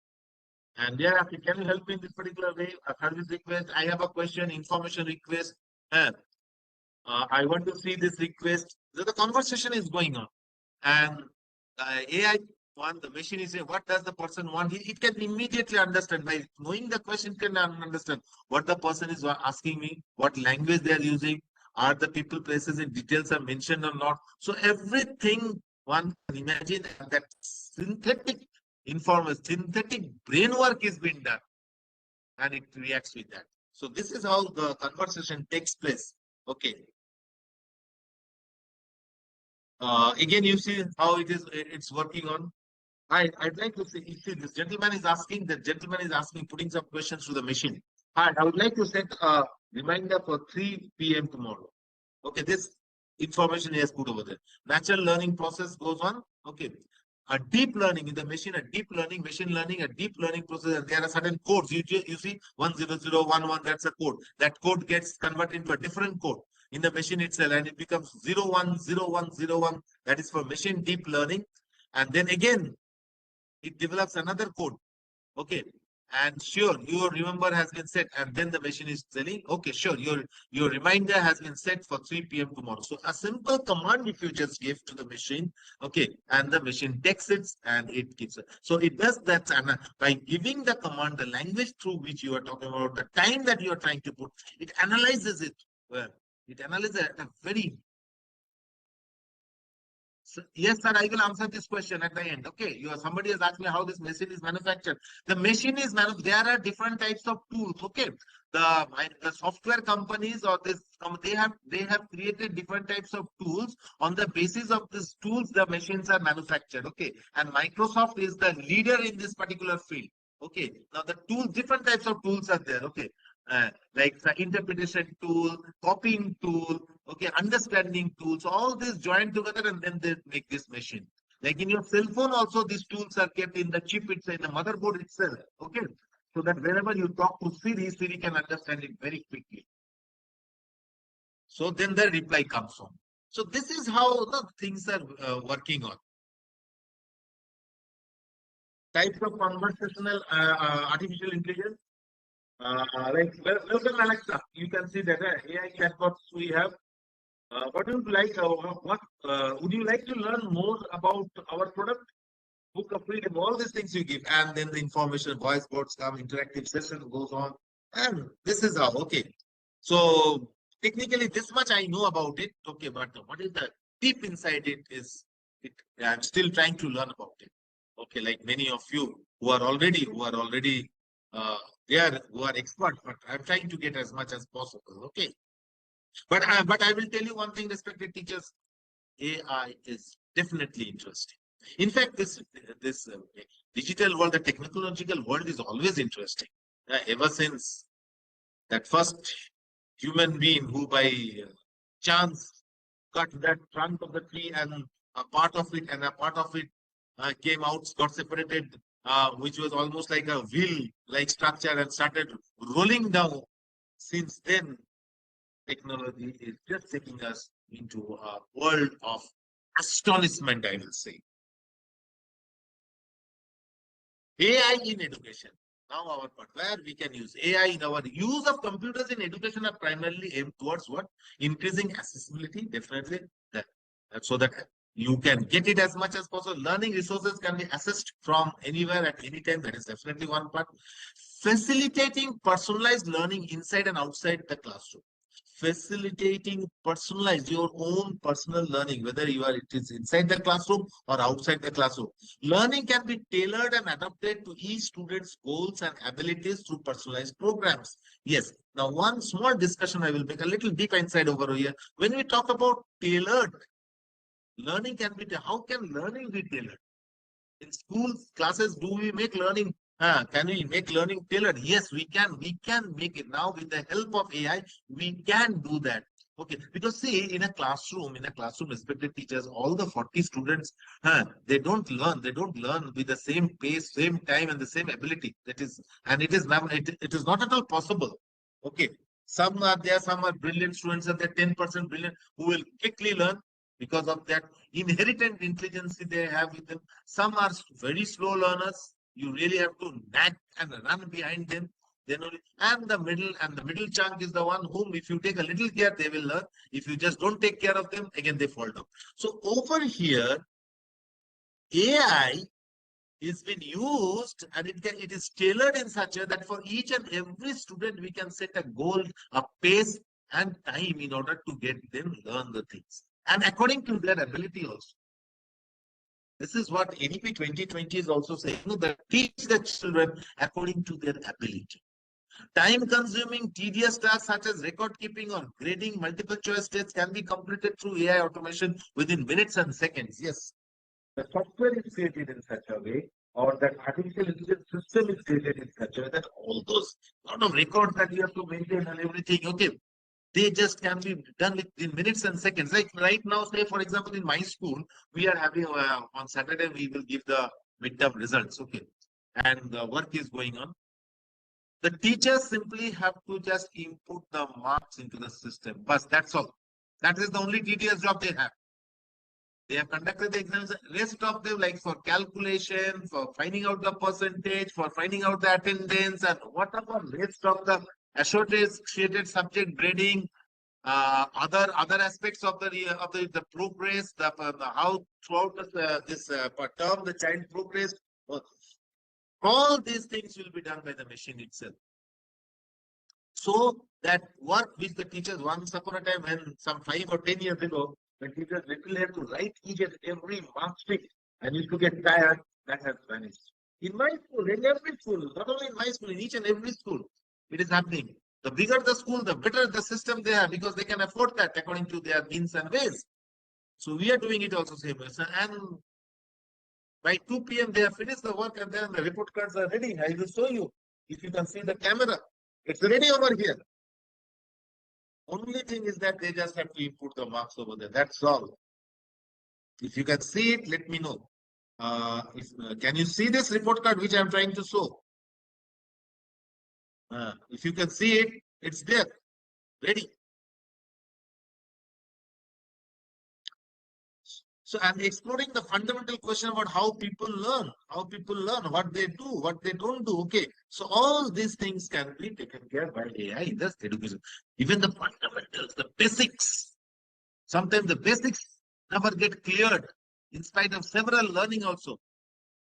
and thereafter, can you help me in this particular way? A service request. I have a question, information request. Uh, I want to see this request. So the conversation is going on, and AI one, the machine is saying, what does the person want? It can immediately understand by knowing the question, can understand what the person is asking me, what language they are using, are the people, places, and details are mentioned or not. So everything one can imagine that synthetic information, synthetic brain work is being done, and it reacts with that. So this is how the conversation takes place. Okay. Again, you see how it's working on. I'd like to say, you see, this gentleman is asking, putting some questions to the machine. Hi, I would like to set a reminder for 3 p.m. tomorrow. Okay, this information he has put over there. Natural learning process goes on. Okay. A deep learning in the machine, machine learning, a deep learning process, and there are certain codes. You see 10011, that's a code. That code gets converted into a different code in the machine itself, and it becomes 010101. That is for machine deep learning. And then again, it develops another code. Okay. And sure, your remember has been set, and then the machine is telling, okay, sure, your reminder has been set for 3 p.m. tomorrow. So a simple command if you just give to the machine, okay, and the machine takes it and it gives it. So it does that, and by giving the command, the language through which you are talking about, the time that you are trying to put, it analyzes it. Well, it analyzes at a very. So, yes, sir, I will answer this question at the end. Okay, somebody has asked me how this machine is manufactured. The machine is there are different types of tools. Okay, the software companies or they have created different types of tools. On the basis of these tools, the machines are manufactured. Okay, and Microsoft is the leader in this particular field. Okay, now the tools, different types of tools are there. Okay, like the interpretation tool, copying tool, okay, understanding tools, all this joined together and then they make this machine. Like in your cell phone, also these tools are kept in the chip itself, in the motherboard itself. Okay, so that whenever you talk to Siri, Siri can understand it very quickly. So then the reply comes from. So this is how the things are working on. Types of conversational artificial intelligence. Like welcome Alexa. You can see that AI chatbots we have. What would you like? What would you like to learn more about our product? Book of freedom, all these things you give, and then the information, voice boards come, interactive session goes on, and this is how. Okay, so technically this much I know about it. Okay, but what is the deep inside it is it? I'm still trying to learn about it. Okay, like many of you who are already there, who are experts, but I'm trying to get as much as possible. Okay, but I will tell you one thing, respected teachers. AI is definitely interesting. In fact, this digital world, the technological world is always interesting. Ever since that first human being who by chance cut that trunk of the tree and a part of it and a part of it came out, got separated, which was almost like a wheel-like structure and started rolling down. Since then, technology is just taking us into a world of astonishment, I will say. AI in education. Now our part where we can use AI in our use of computers in education are primarily aimed towards what? Increasing accessibility, definitely. That, so that you can get it as much as possible. Learning resources can be accessed from anywhere at any time. That is definitely one part. Facilitating personalized learning inside and outside the classroom. Facilitating personalized your own personal learning, whether it is inside the classroom or outside the classroom. Learning can be tailored and adapted to each student's goals and abilities through personalized programs. Yes. Now, one small discussion I will make a little deep inside over here. When we talk about tailored learning, how can learning be tailored? In schools, classes, do we make learning? Can we make learning tailored? Yes, we can. We can make it now with the help of AI. We can do that. Okay, because see, in a classroom, respected teachers, all the 40 students, they don't learn. They don't learn with the same pace, same time, and the same ability. That is, and it is not at all possible. Okay, some are there, some are brilliant students, and they're 10% brilliant who will quickly learn because of that inherent intelligence they have with them. Some are very slow learners. You really have to nag and run behind them. Then only, and the middle chunk is the one whom, if you take a little care, they will learn. If you just don't take care of them, again they fall down. So over here, AI is been used and it is tailored in such a that for each and every student we can set a goal, a pace and time in order to get them learn the things. And according to their ability also. This is what NEP 2020 is also saying, that teach the children according to their ability. Time-consuming, tedious tasks such as record keeping or grading multiple choice tests can be completed through AI automation within minutes and seconds. Yes, the software is created in such a way, or that artificial intelligence system is created in such a way that all those lot of records that you have to maintain and everything, okay, they just can be done within minutes and seconds. Like right now, say for example, in my school, we are having on Saturday we will give the midterm results, okay, and the work is going on. The teachers simply have to just input the marks into the system, but that's all. That is the only tedious job they have. They have conducted the exams. Rest of them, like for calculation, for finding out the percentage, for finding out the attendance, and whatever rest of the associated subject grading, other aspects of the progress, the how throughout this term the child progressed. All these things will be done by the machine itself. So that work which the teachers once upon a time, when some 5 or 10 years ago, when teachers literally have to write each and every mark sheet and used to get tired, that has vanished. In my school, in every school, not only in my school, in each and every school, it is happening. The bigger the school, the better the system they have, because they can afford that according to their means and ways. So we are doing it also same way. And By 2 p.m. they have finished the work and then the report cards are ready. I will show you. If you can see the camera, it's ready over here. Only thing is that they just have to input the marks over there. That's all. If you can see it, let me know. Can you see this report card which I'm trying to show? If you can see it, it's there, ready. So I'm exploring the fundamental question about how people learn, what they do, what they don't do. Okay. So all these things can be taken care by AI in this education. Even the fundamentals, the basics. Sometimes the basics never get cleared in spite of several learning also.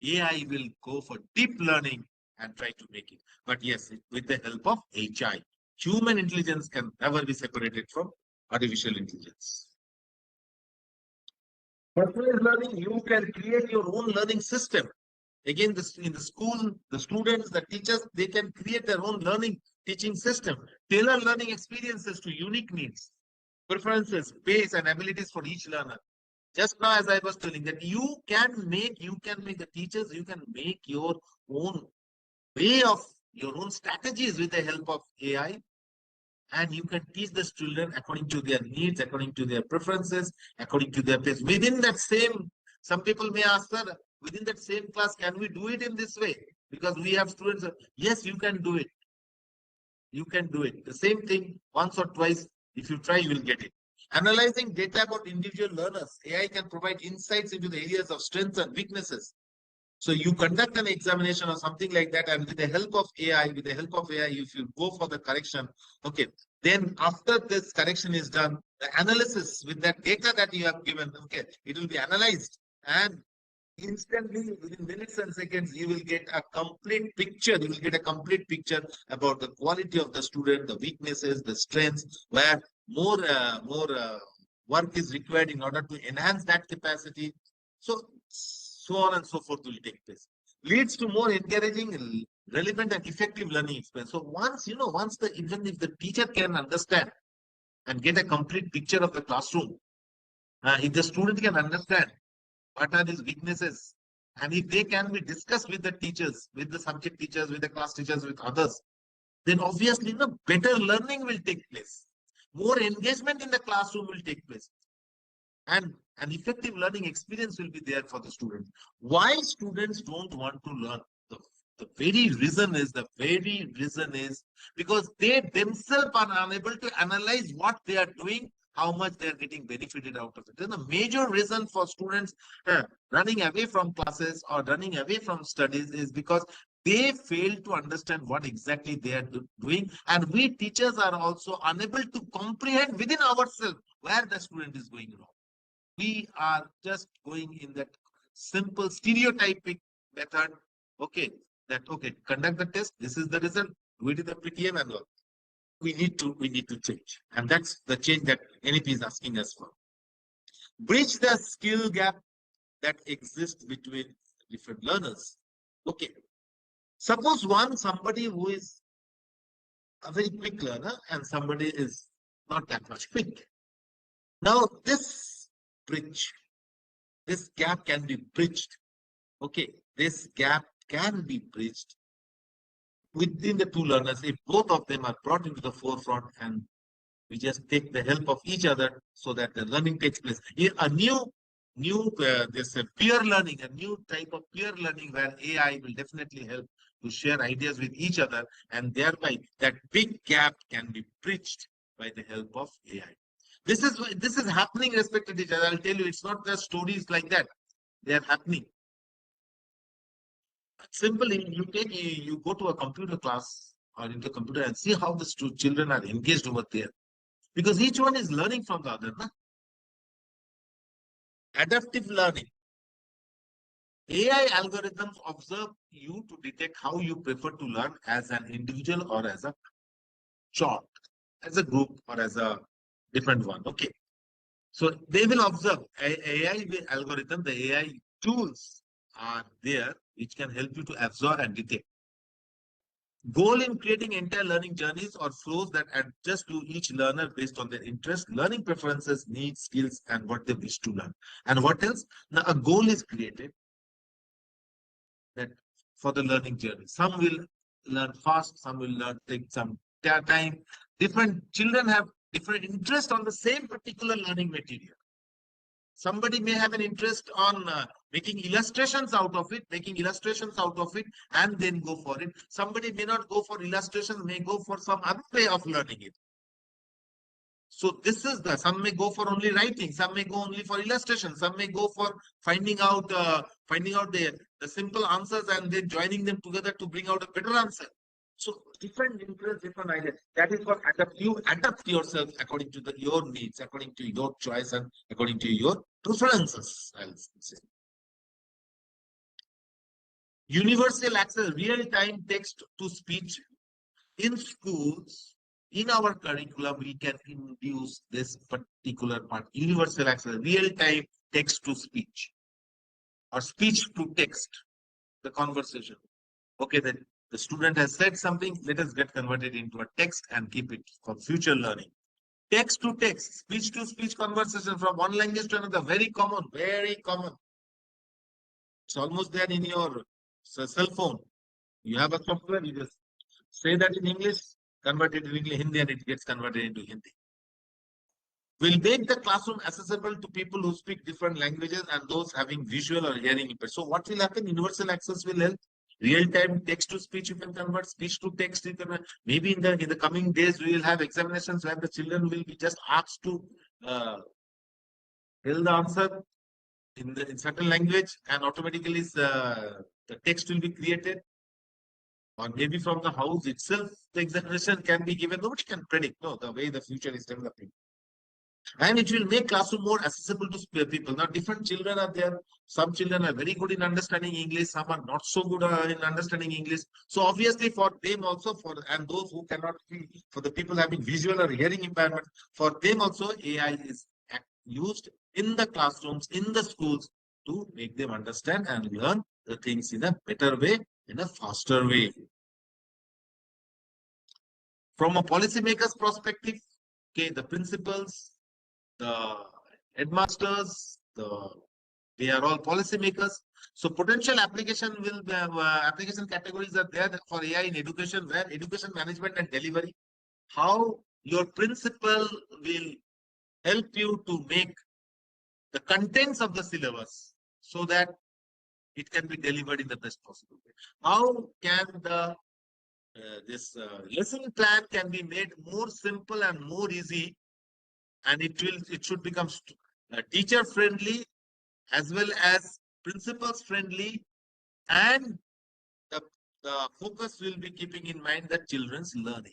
AI will go for deep learning and try to make it. But yes, with the help of HI, human intelligence can never be separated from artificial intelligence. Personalized learning, you can create your own learning system. Again, in the school, the students, the teachers, they can create their own learning teaching system, tailor learning experiences to unique needs, preferences, pace, and abilities for each learner. Just now, as I was telling, that you can make the teachers, you can make your own way of your own strategies with the help of AI, and you can teach the children according to their needs, according to their preferences, according to their pace. Within that same, some people may ask, sir, within that same class, can we do it in this way? Because we have students. Yes, you can do it. You can do it. The same thing once or twice. If you try, you will get it. Analyzing data about individual learners, AI can provide insights into the areas of strengths and weaknesses. So you conduct an examination or something like that, and with the help of AI, if you go for the correction, okay, then after this correction is done, the analysis with that data that you have given, okay, it will be analyzed, and instantly within minutes and seconds, you will get a complete picture. You will get a complete picture about the quality of the student, the weaknesses, the strengths, where more work is required in order to enhance that capacity. So on and so forth will take place. Leads to more encouraging, relevant, and effective learning experience. So even if the teacher can understand and get a complete picture of the classroom, if the student can understand what are his weaknesses, and if they can be discussed with the teachers, with the subject teachers, with the class teachers, with others, then obviously better learning will take place. More engagement in the classroom will take place. And an effective learning experience will be there for the student. Why students don't want to learn? The very reason is because they themselves are unable to analyze what they are doing, how much they are getting benefited out of it. Then the major reason for students running away from classes or running away from studies is because they fail to understand what exactly they are doing. And we teachers are also unable to comprehend within ourselves where the student is going wrong. We are just going in that simple stereotypic method. Okay, conduct the test. This is the result. Do it in the PTM and all. We need to change, and that's the change that NEP is asking us for. Bridge the skill gap that exists between different learners. Okay, suppose somebody who is a very quick learner and somebody is not that much quick. Now bridge, this gap can be bridged. Okay, this gap can be bridged within the two learners if both of them are brought into the forefront and we just take the help of each other so that the learning takes place. A this peer learning, a new type of peer learning where AI will definitely help to share ideas with each other, and thereby that big gap can be bridged by the help of AI. This is happening, respected teachers. I'll tell you, it's not just stories like that. They are happening. Simply, you go to a computer class or into a computer and see how the children are engaged over there. Because each one is learning from the other. Na? Adaptive learning. AI algorithms observe you to detect how you prefer to learn as an individual or as a chart, as a group or as a different one. Okay. So they will observe AI algorithm, the AI tools are there which can help you to absorb and detect. Goal in creating entire learning journeys or flows that adjust to each learner based on their interest, learning preferences, needs, skills, and what they wish to learn. And what else? Now, a goal is created. that for the learning journey. Some will learn fast, some will learn take some time. Different children have different interest on the same particular learning material. Somebody may have an interest on making illustrations out of it, and then go for it. Somebody may not go for illustrations, may go for some other way of learning it. So this is some may go for only writing, some may go only for illustration, some may go for finding out the simple answers and then joining them together to bring out a better answer. So different interests, different ideas. That is what you adapt yourself according to your needs, according to your choice, and according to your preferences, I'll say. Universal access, real-time text to speech in schools. In our curriculum, we can introduce this particular part, universal access, real-time text to speech or speech to text, the conversation. Okay, then the student has said something, let us get converted into a text and keep it for future learning. Text to text, speech to speech conversation from one language to another, very common, very common. It's almost there in your cell phone. You have a software, you just say that in English, convert it to Hindi, and it gets converted into Hindi. Will make the classroom accessible to people who speak different languages and those having visual or hearing impairment. So what will happen? Universal access will help. Real-time text to speech you can convert, speech to text you can. Maybe in the coming days we will have examinations where the children will be just asked to tell the answer in certain language, and automatically the text will be created. Or maybe from the house itself, the examination can be given. Nobody can predict the way the future is developing. And it will make classroom more accessible to people. Now, different children are there. Some children are very good in understanding English. Some are not so good in understanding English. So obviously for them also, and those who cannot see, for the people having visual or hearing impairment, for them also AI is used in the classrooms, in the schools, to make them understand and learn the things in a better way, in a faster way. From a policymaker's perspective, okay, the principals, the headmasters, they are all policymakers. So potential application application categories are there for AI in education, where education management and delivery, how your principal will help you to make the contents of the syllabus so that it can be delivered in the best possible way. How can the this lesson plan can be made more simple and more easy, and it should become teacher friendly as well as principals friendly, and the focus will be keeping in mind the children's learning.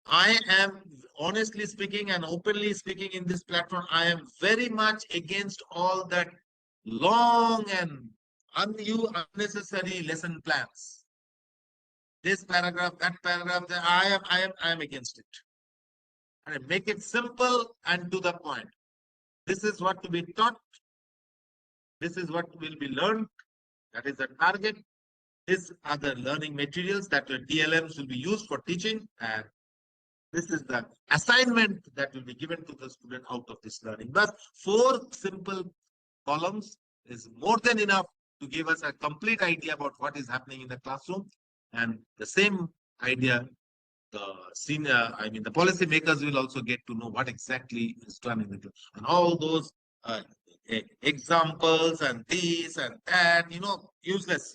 I am honestly speaking and openly speaking in this platform, I am very much against all that long and unnecessary lesson plans. This paragraph, that paragraph, I am against it. And make it simple and to the point. This is what to be taught. This is what will be learned. That is the target. These are the learning materials that the DLMs will be used for teaching, and this is the assignment that will be given to the student out of this learning. But 4 simple columns is more than enough to give us a complete idea about what is happening in the classroom, and the same idea the policy makers will also get to know what exactly is done in the class, and all those examples and this and that, useless,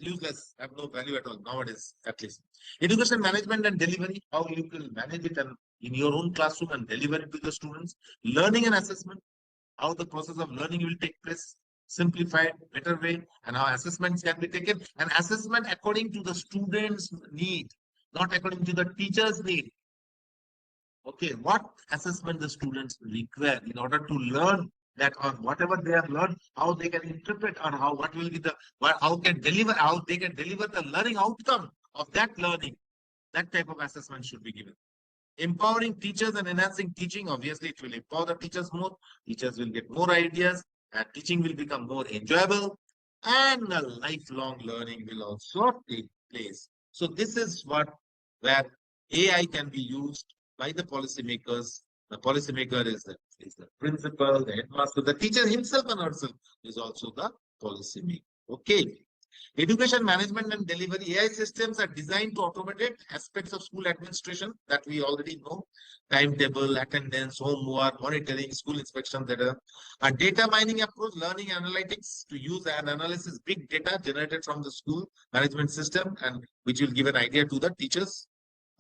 have no value at all nowadays, at least. Education management and delivery, how you will manage it and in your own classroom and deliver it to the students. Learning and assessment, how the process of learning will take place, simplified, better way, and how assessments can be taken, and assessment according to the students' need, not according to the teacher's need. Okay, what assessment the students require in order to learn that, or whatever they have learned, how they can interpret, or how they can deliver the learning outcome of that learning. That type of assessment should be given. Empowering teachers and enhancing teaching, obviously it will empower the teachers more. Teachers will get more ideas, and teaching will become more enjoyable, and a lifelong learning will also take place. So this is where AI can be used by the policymakers. The policymaker is the principal, the headmaster, the teacher himself and herself is also the policymaker. Okay. Education management and delivery. AI systems are designed to automate aspects of school administration that we already know. Timetable, attendance, homework, monitoring, school inspection, data. A data mining approach, learning analytics to use and analysis big data generated from the school management system, and which will give an idea to the teachers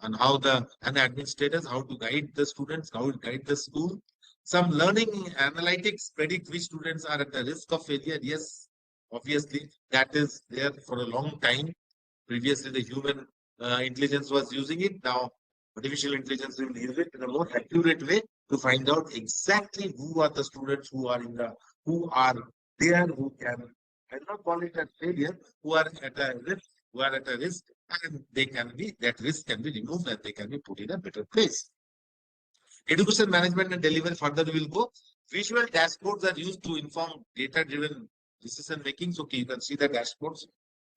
and how the administrators, how to guide the students, how to guide the school. Some learning analytics predict which students are at the risk of failure. Yes, obviously, that is there for a long time. Previously, the human intelligence was using it. Now, artificial intelligence will use it in a more accurate way to find out exactly who are the students who are there, who can, I will not call it a failure, who are at a risk, and that risk can be removed and they can be put in a better place. Education management and delivery further will go. Visual dashboards are used to inform data-driven decision making. So, okay, you can see the dashboards.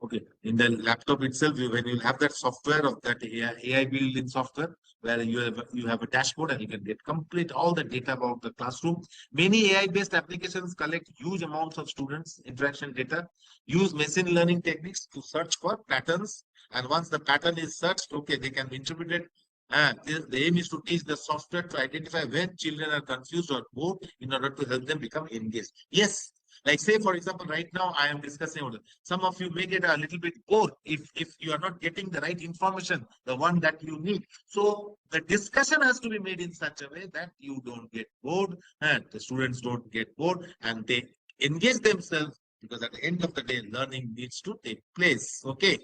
Okay, in the laptop itself, when you have that software of that AI built-in software, where you have a dashboard and you can get complete all the data about the classroom. Many AI-based applications collect huge amounts of students' interaction data, use machine learning techniques to search for patterns. And once the pattern is searched, okay, they can interpret it. And the aim is to teach the software to identify when children are confused or bored in order to help them become engaged. Yes, like say, for example, right now I am discussing about it. Some of you may get a little bit bored if you are not getting the right information, the one that you need. So the discussion has to be made in such a way that you don't get bored and the students don't get bored and they engage themselves, because at the end of the day, learning needs to take place. Okay.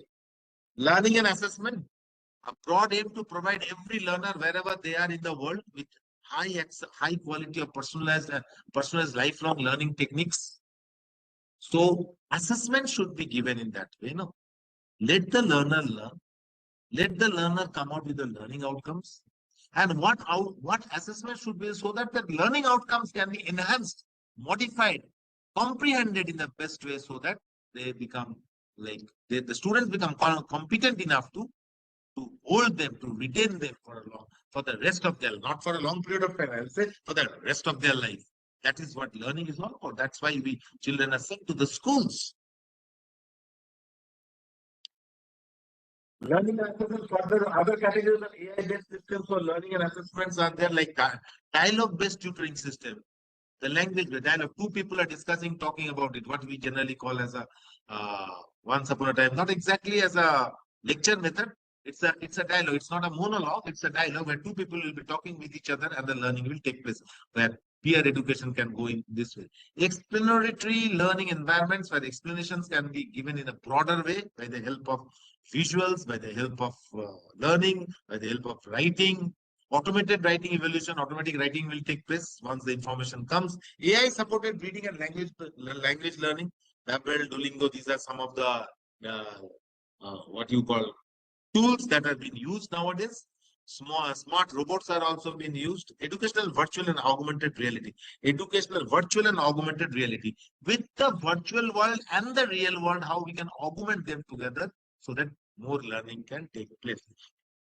Learning and assessment, a broad aim to provide every learner wherever they are in the world with high quality of personalized lifelong learning techniques. So assessment should be given in that way. No, let the learner learn. Let the learner come out with the learning outcomes. And what assessment should be so that the learning outcomes can be enhanced, modified, comprehended in the best way, so that they become like the students become competent enough to hold them, to retain them for the rest of their, not for a long period of time, I will say for the rest of their life. That is what learning is all about. That's why children are sent to the schools. Learning and assessment, further other categories of AI-based systems for learning and assessments are there, like dialogue-based tutoring system. The language, the dialogue, two people are discussing, talking about it, what we generally call as a once upon a time, not exactly as a lecture method. It's a dialogue. It's not a monologue. It's a dialogue where two people will be talking with each other and the learning will take place, where peer education can go in this way. Explanatory learning environments where explanations can be given in a broader way by the help of visuals, by the help of learning, by the help of writing. Automated writing evolution, automatic writing will take place once the information comes. AI supported reading and language learning. Babel, Duolingo, these are some of the what you call tools that have been used nowadays. Smart robots are also being used. Educational virtual and augmented reality. Educational virtual and augmented reality. With the virtual world and the real world, how we can augment them together so that more learning can take place.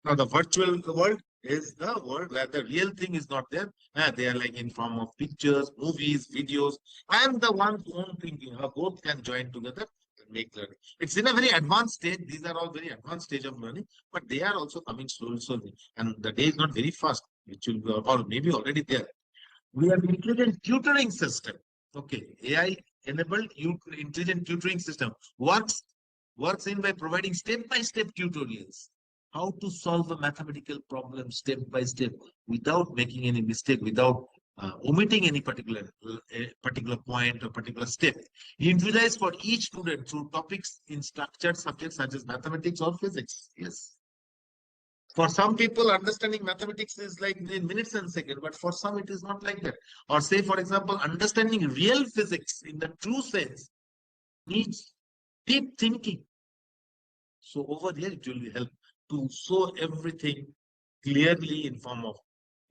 Now, the virtual world is the world where the real thing is not there. They are like in form of pictures, movies, videos, and the one's own thinking. Both can join together and make learning. It's in a very advanced stage. These are all very advanced stage of learning, but they are also coming slowly. And the day is not very fast, which will be, or maybe already there. We have intelligent tutoring system. Okay, AI enabled intelligent tutoring system works in by providing step-by-step tutorials how to solve a mathematical problem step by step without making any mistake, without omitting any particular point or particular step. Individualized for each student through topics in structured subjects such as mathematics or physics. Yes. For some people, understanding mathematics is like in minutes and seconds, but for some, it is not like that. Or say, for example, understanding real physics in the true sense needs deep thinking. So over here, it will help to show everything clearly in form of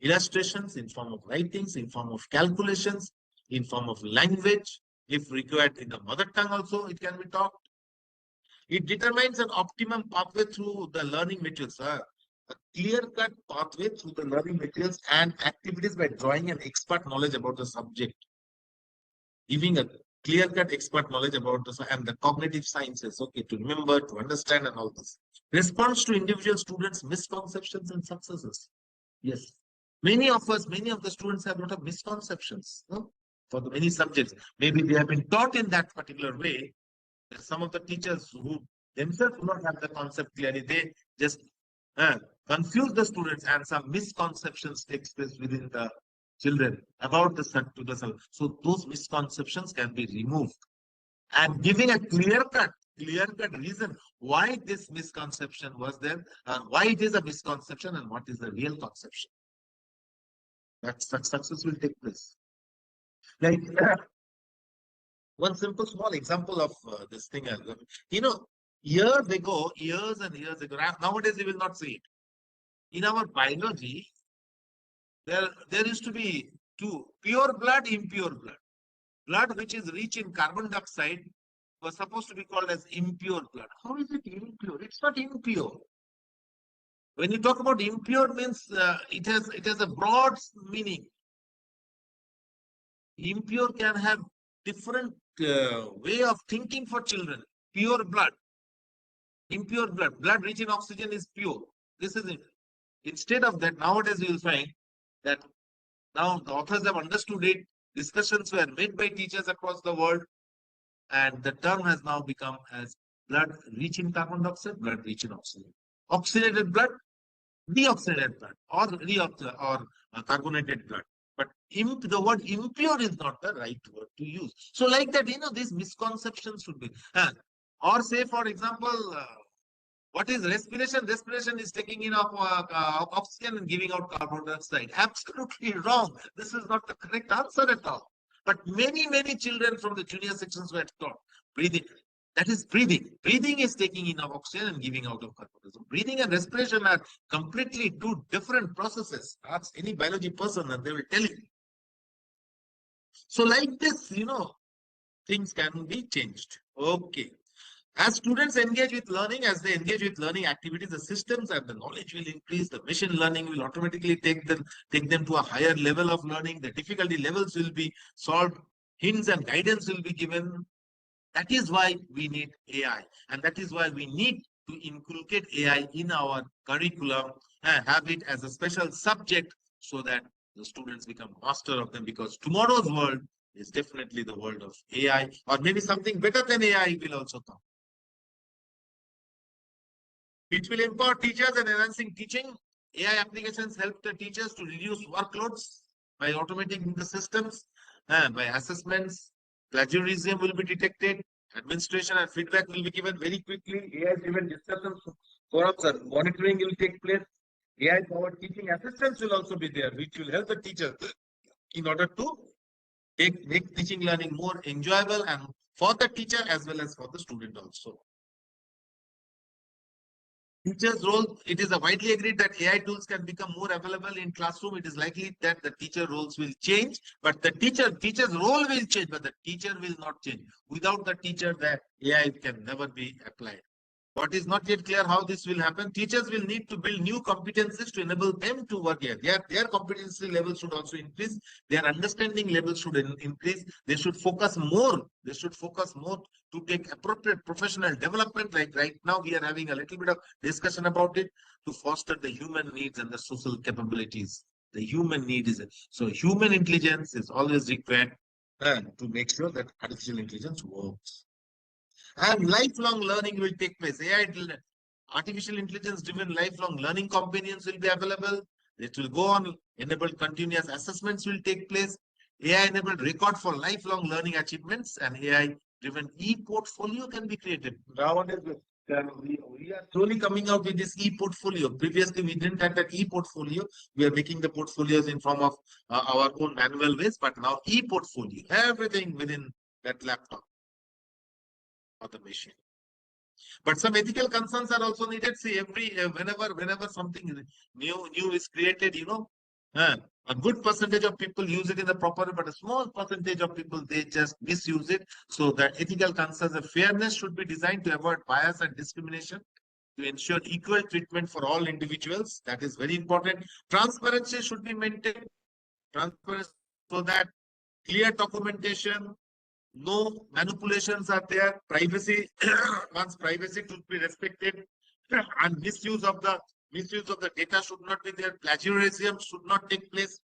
illustrations, in form of writings, in form of calculations, in form of language. If required in the mother tongue also, it can be taught. It determines an optimum pathway through the learning materials. A clear-cut pathway through the learning materials and activities by drawing an expert knowledge about the subject, giving a clear-cut expert knowledge about this and the cognitive sciences, okay, to remember, to understand and all this. Response to individual students' misconceptions and successes. Yes. Many of us, many of the students have a lot of misconceptions, no? For the many subjects. Maybe they have been taught in that particular way. Some of the teachers who themselves do not have the concept clearly, they just confuse the students, and some misconceptions takes place within the children about the subject. So those misconceptions can be removed, and giving a clear-cut reason why this misconception was there, why it is a misconception, and what is the real conception. That success will take place. Like one simple small example of this thing, years ago, years and years ago. Nowadays, you will not see it. In our biology, there used to be two: pure blood, impure blood. Blood which is rich in carbon dioxide was supposed to be called as impure blood. How is it impure? It's not impure. When you talk about impure, means it has a broad meaning. Impure can have different way of thinking for children. Pure blood, impure blood rich in oxygen is pure. This is it. Instead of that, nowadays you will find that now the authors have understood it. Discussions were made by teachers across the world, and the term has now become as blood rich in carbon dioxide, blood rich in oxygen. Oxygenated blood, deoxygenated blood, or carbonated blood. But the word impure is not the right word to use. So like that, these misconceptions should be. Or say, for example, what is respiration? Respiration is taking in of oxygen and giving out carbon dioxide. Absolutely wrong. This is not the correct answer at all. But many children from the junior sections were taught breathing. That is breathing. Breathing is taking in of oxygen and giving out of carbon dioxide. Breathing and respiration are completely two different processes. Ask any biology person and they will tell you. So like this, things can be changed. Okay. As students engage with learning, as they engage with learning activities, the systems and the knowledge will increase. The machine learning will automatically take them to a higher level of learning. The difficulty levels will be solved. Hints and guidance will be given. That is why we need AI. And that is why we need to inculcate AI in our curriculum and have it as a special subject so that the students become master of them, because tomorrow's world is definitely the world of AI, or maybe something better than AI will also come. It will empower teachers and enhancing teaching. AI applications help the teachers to reduce workloads by automating the systems, by assessments. Plagiarism will be detected. Administration and feedback will be given very quickly. AI-driven discussions, forums, and monitoring will take place. AI-powered teaching assistants will also be there, which will help the teachers in order to make teaching learning more enjoyable and for the teacher as well as for the student also. Teacher's role, it is widely agreed that AI tools can become more available in classroom. It is likely that the teacher roles will change, but the teacher's role will change, but the teacher will not change. Without the teacher, the AI can never be applied. What is not yet clear how this will happen. Teachers will need to build new competencies to enable them to work here. Their competency levels should also increase. Their understanding levels should increase. They should focus more. They should focus more to take appropriate professional development. Like right now, we are having a little bit of discussion about it, to foster the human needs and the social capabilities. The human need is it. So human intelligence is always required to make sure that artificial intelligence works. And lifelong learning will take place. Artificial intelligence driven lifelong learning companions will be available. It will go on. Enabled continuous assessments will take place. AI enabled record for lifelong learning achievements, and AI driven e-portfolio can be created. Nowadays, we are slowly coming out with this e-portfolio. Previously, we didn't have that e-portfolio. We are making the portfolios in form of our own manual ways, but now e-portfolio, everything within that laptop or the machine. But some ethical concerns are also needed. See, whenever something new is created, a good percentage of people use it in the proper, but a small percentage of people, they just misuse it. So the ethical concerns of fairness should be designed to avoid bias and discrimination, to ensure equal treatment for all individuals. That is very important. Transparency should be maintained. Transparency, so that clear documentation, No manipulations are there. Privacy, one's privacy should be respected, and misuse of the data should not be there. Plagiarism should not take place.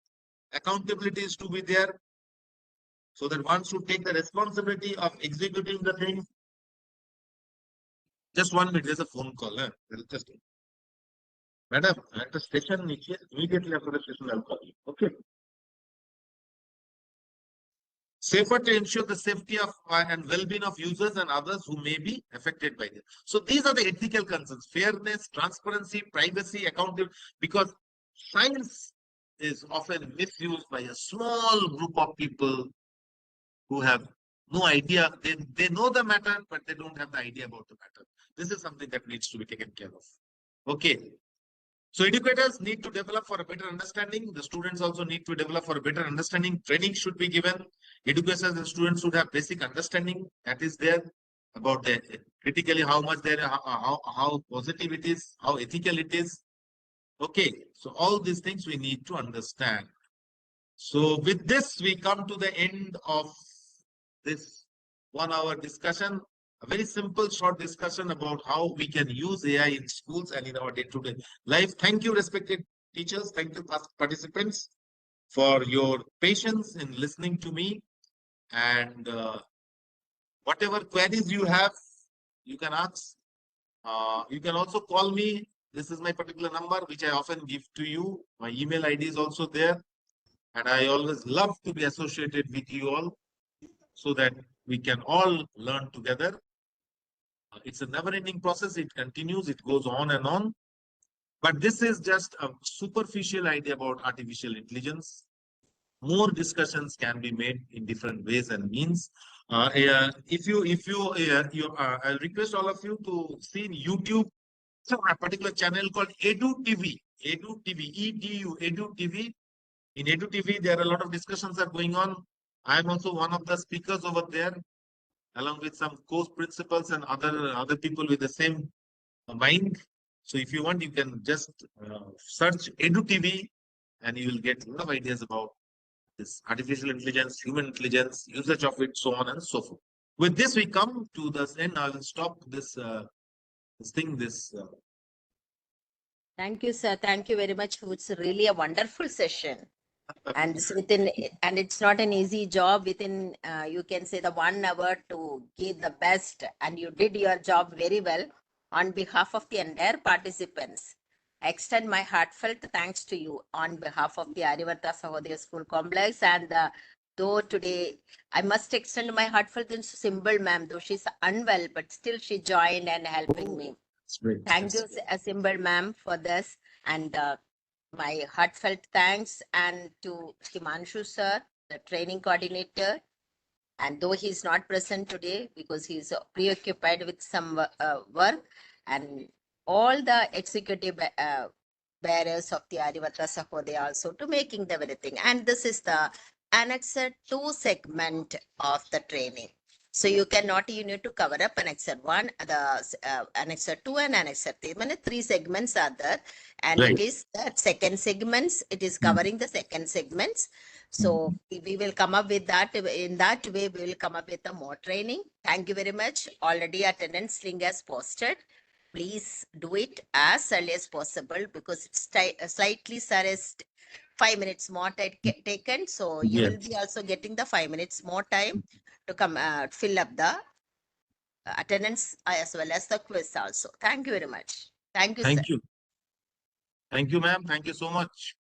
Accountability is to be there, so that one should take the responsibility of executing the thing. Just 1 minute, there's a phone call. Just, madam, at the station, immediately after the station, I'll call you. Okay. Safer to ensure the safety of and well-being of users and others who may be affected by this. So these are the ethical concerns: fairness, transparency, privacy, accountability. Because science is often misused by a small group of people who have no idea. They know the matter, but they don't have the idea about the matter. This is something that needs to be taken care of. Okay. So educators need to develop for a better understanding. The students also need to develop for a better understanding. Training should be given. Educators and students should have basic understanding that is there about the critically how much there, how positive it is, how ethical it is. Okay, so all these things we need to understand. So with this, we come to the end of this 1 hour discussion. A very simple, short discussion about how we can use AI in schools and in our day-to-day life. Thank you, respected teachers. Thank you, participants, for your patience in listening to me. And whatever queries you have, you can ask. You can also call me. This is my particular number, which I often give to you. My email ID is also there. And I always love to be associated with you all so that we can all learn together. It's a never-ending process. It continues. It goes on and on. But this is just a superficial idea about artificial intelligence. More discussions can be made in different ways and means. I request all of you to see in YouTube a particular channel called Edu TV. Edu TV, EDU, Edu TV. In Edu TV, there are a lot of discussions are going on. I am also one of the speakers over there, along with some course principals and other people with the same mind. So if you want, you can just search Edu TV, and you will get a lot of ideas about this artificial intelligence, human intelligence, usage of it, so on and so forth. With this, we come to the end. I will stop this thing. Thank you, sir. Thank you very much. It's really a wonderful session. And it's not an easy job within, you can say, the 1 hour to give the best. And you did your job very well on behalf of the entire participants. I extend my heartfelt thanks to you on behalf of the Arivarta Sahodaya School Complex. And though today I must extend my heartfelt thanks to Symbol ma'am, though she's unwell, but still she joined and helping me. Thank you, Symbol ma'am, for this. And my heartfelt thanks and to Himanshu sir, the training coordinator. And though he's not present today because he's preoccupied with some work, and all the executive bearers of the Arivatra Sahodaya also to making the everything. And this is the Annexure 2 segment of the training. So you need to cover up Annexure 1, the Annexure 2 and Annexure 3. I mean, 3 segments are there. And Right. it is that second segments, it is covering the second segments. So we will come up with that. In that way, we will come up with the more training. Thank you very much. Already attendance link has posted. Please do it as early as possible because it's slightly, sir, is 5 minutes more taken. So you will be also getting the 5 minutes more time to come fill up the attendance as well as the quiz also. Thank you very much. Thank you, sir. Thank you. Thank you, ma'am. Thank you so much.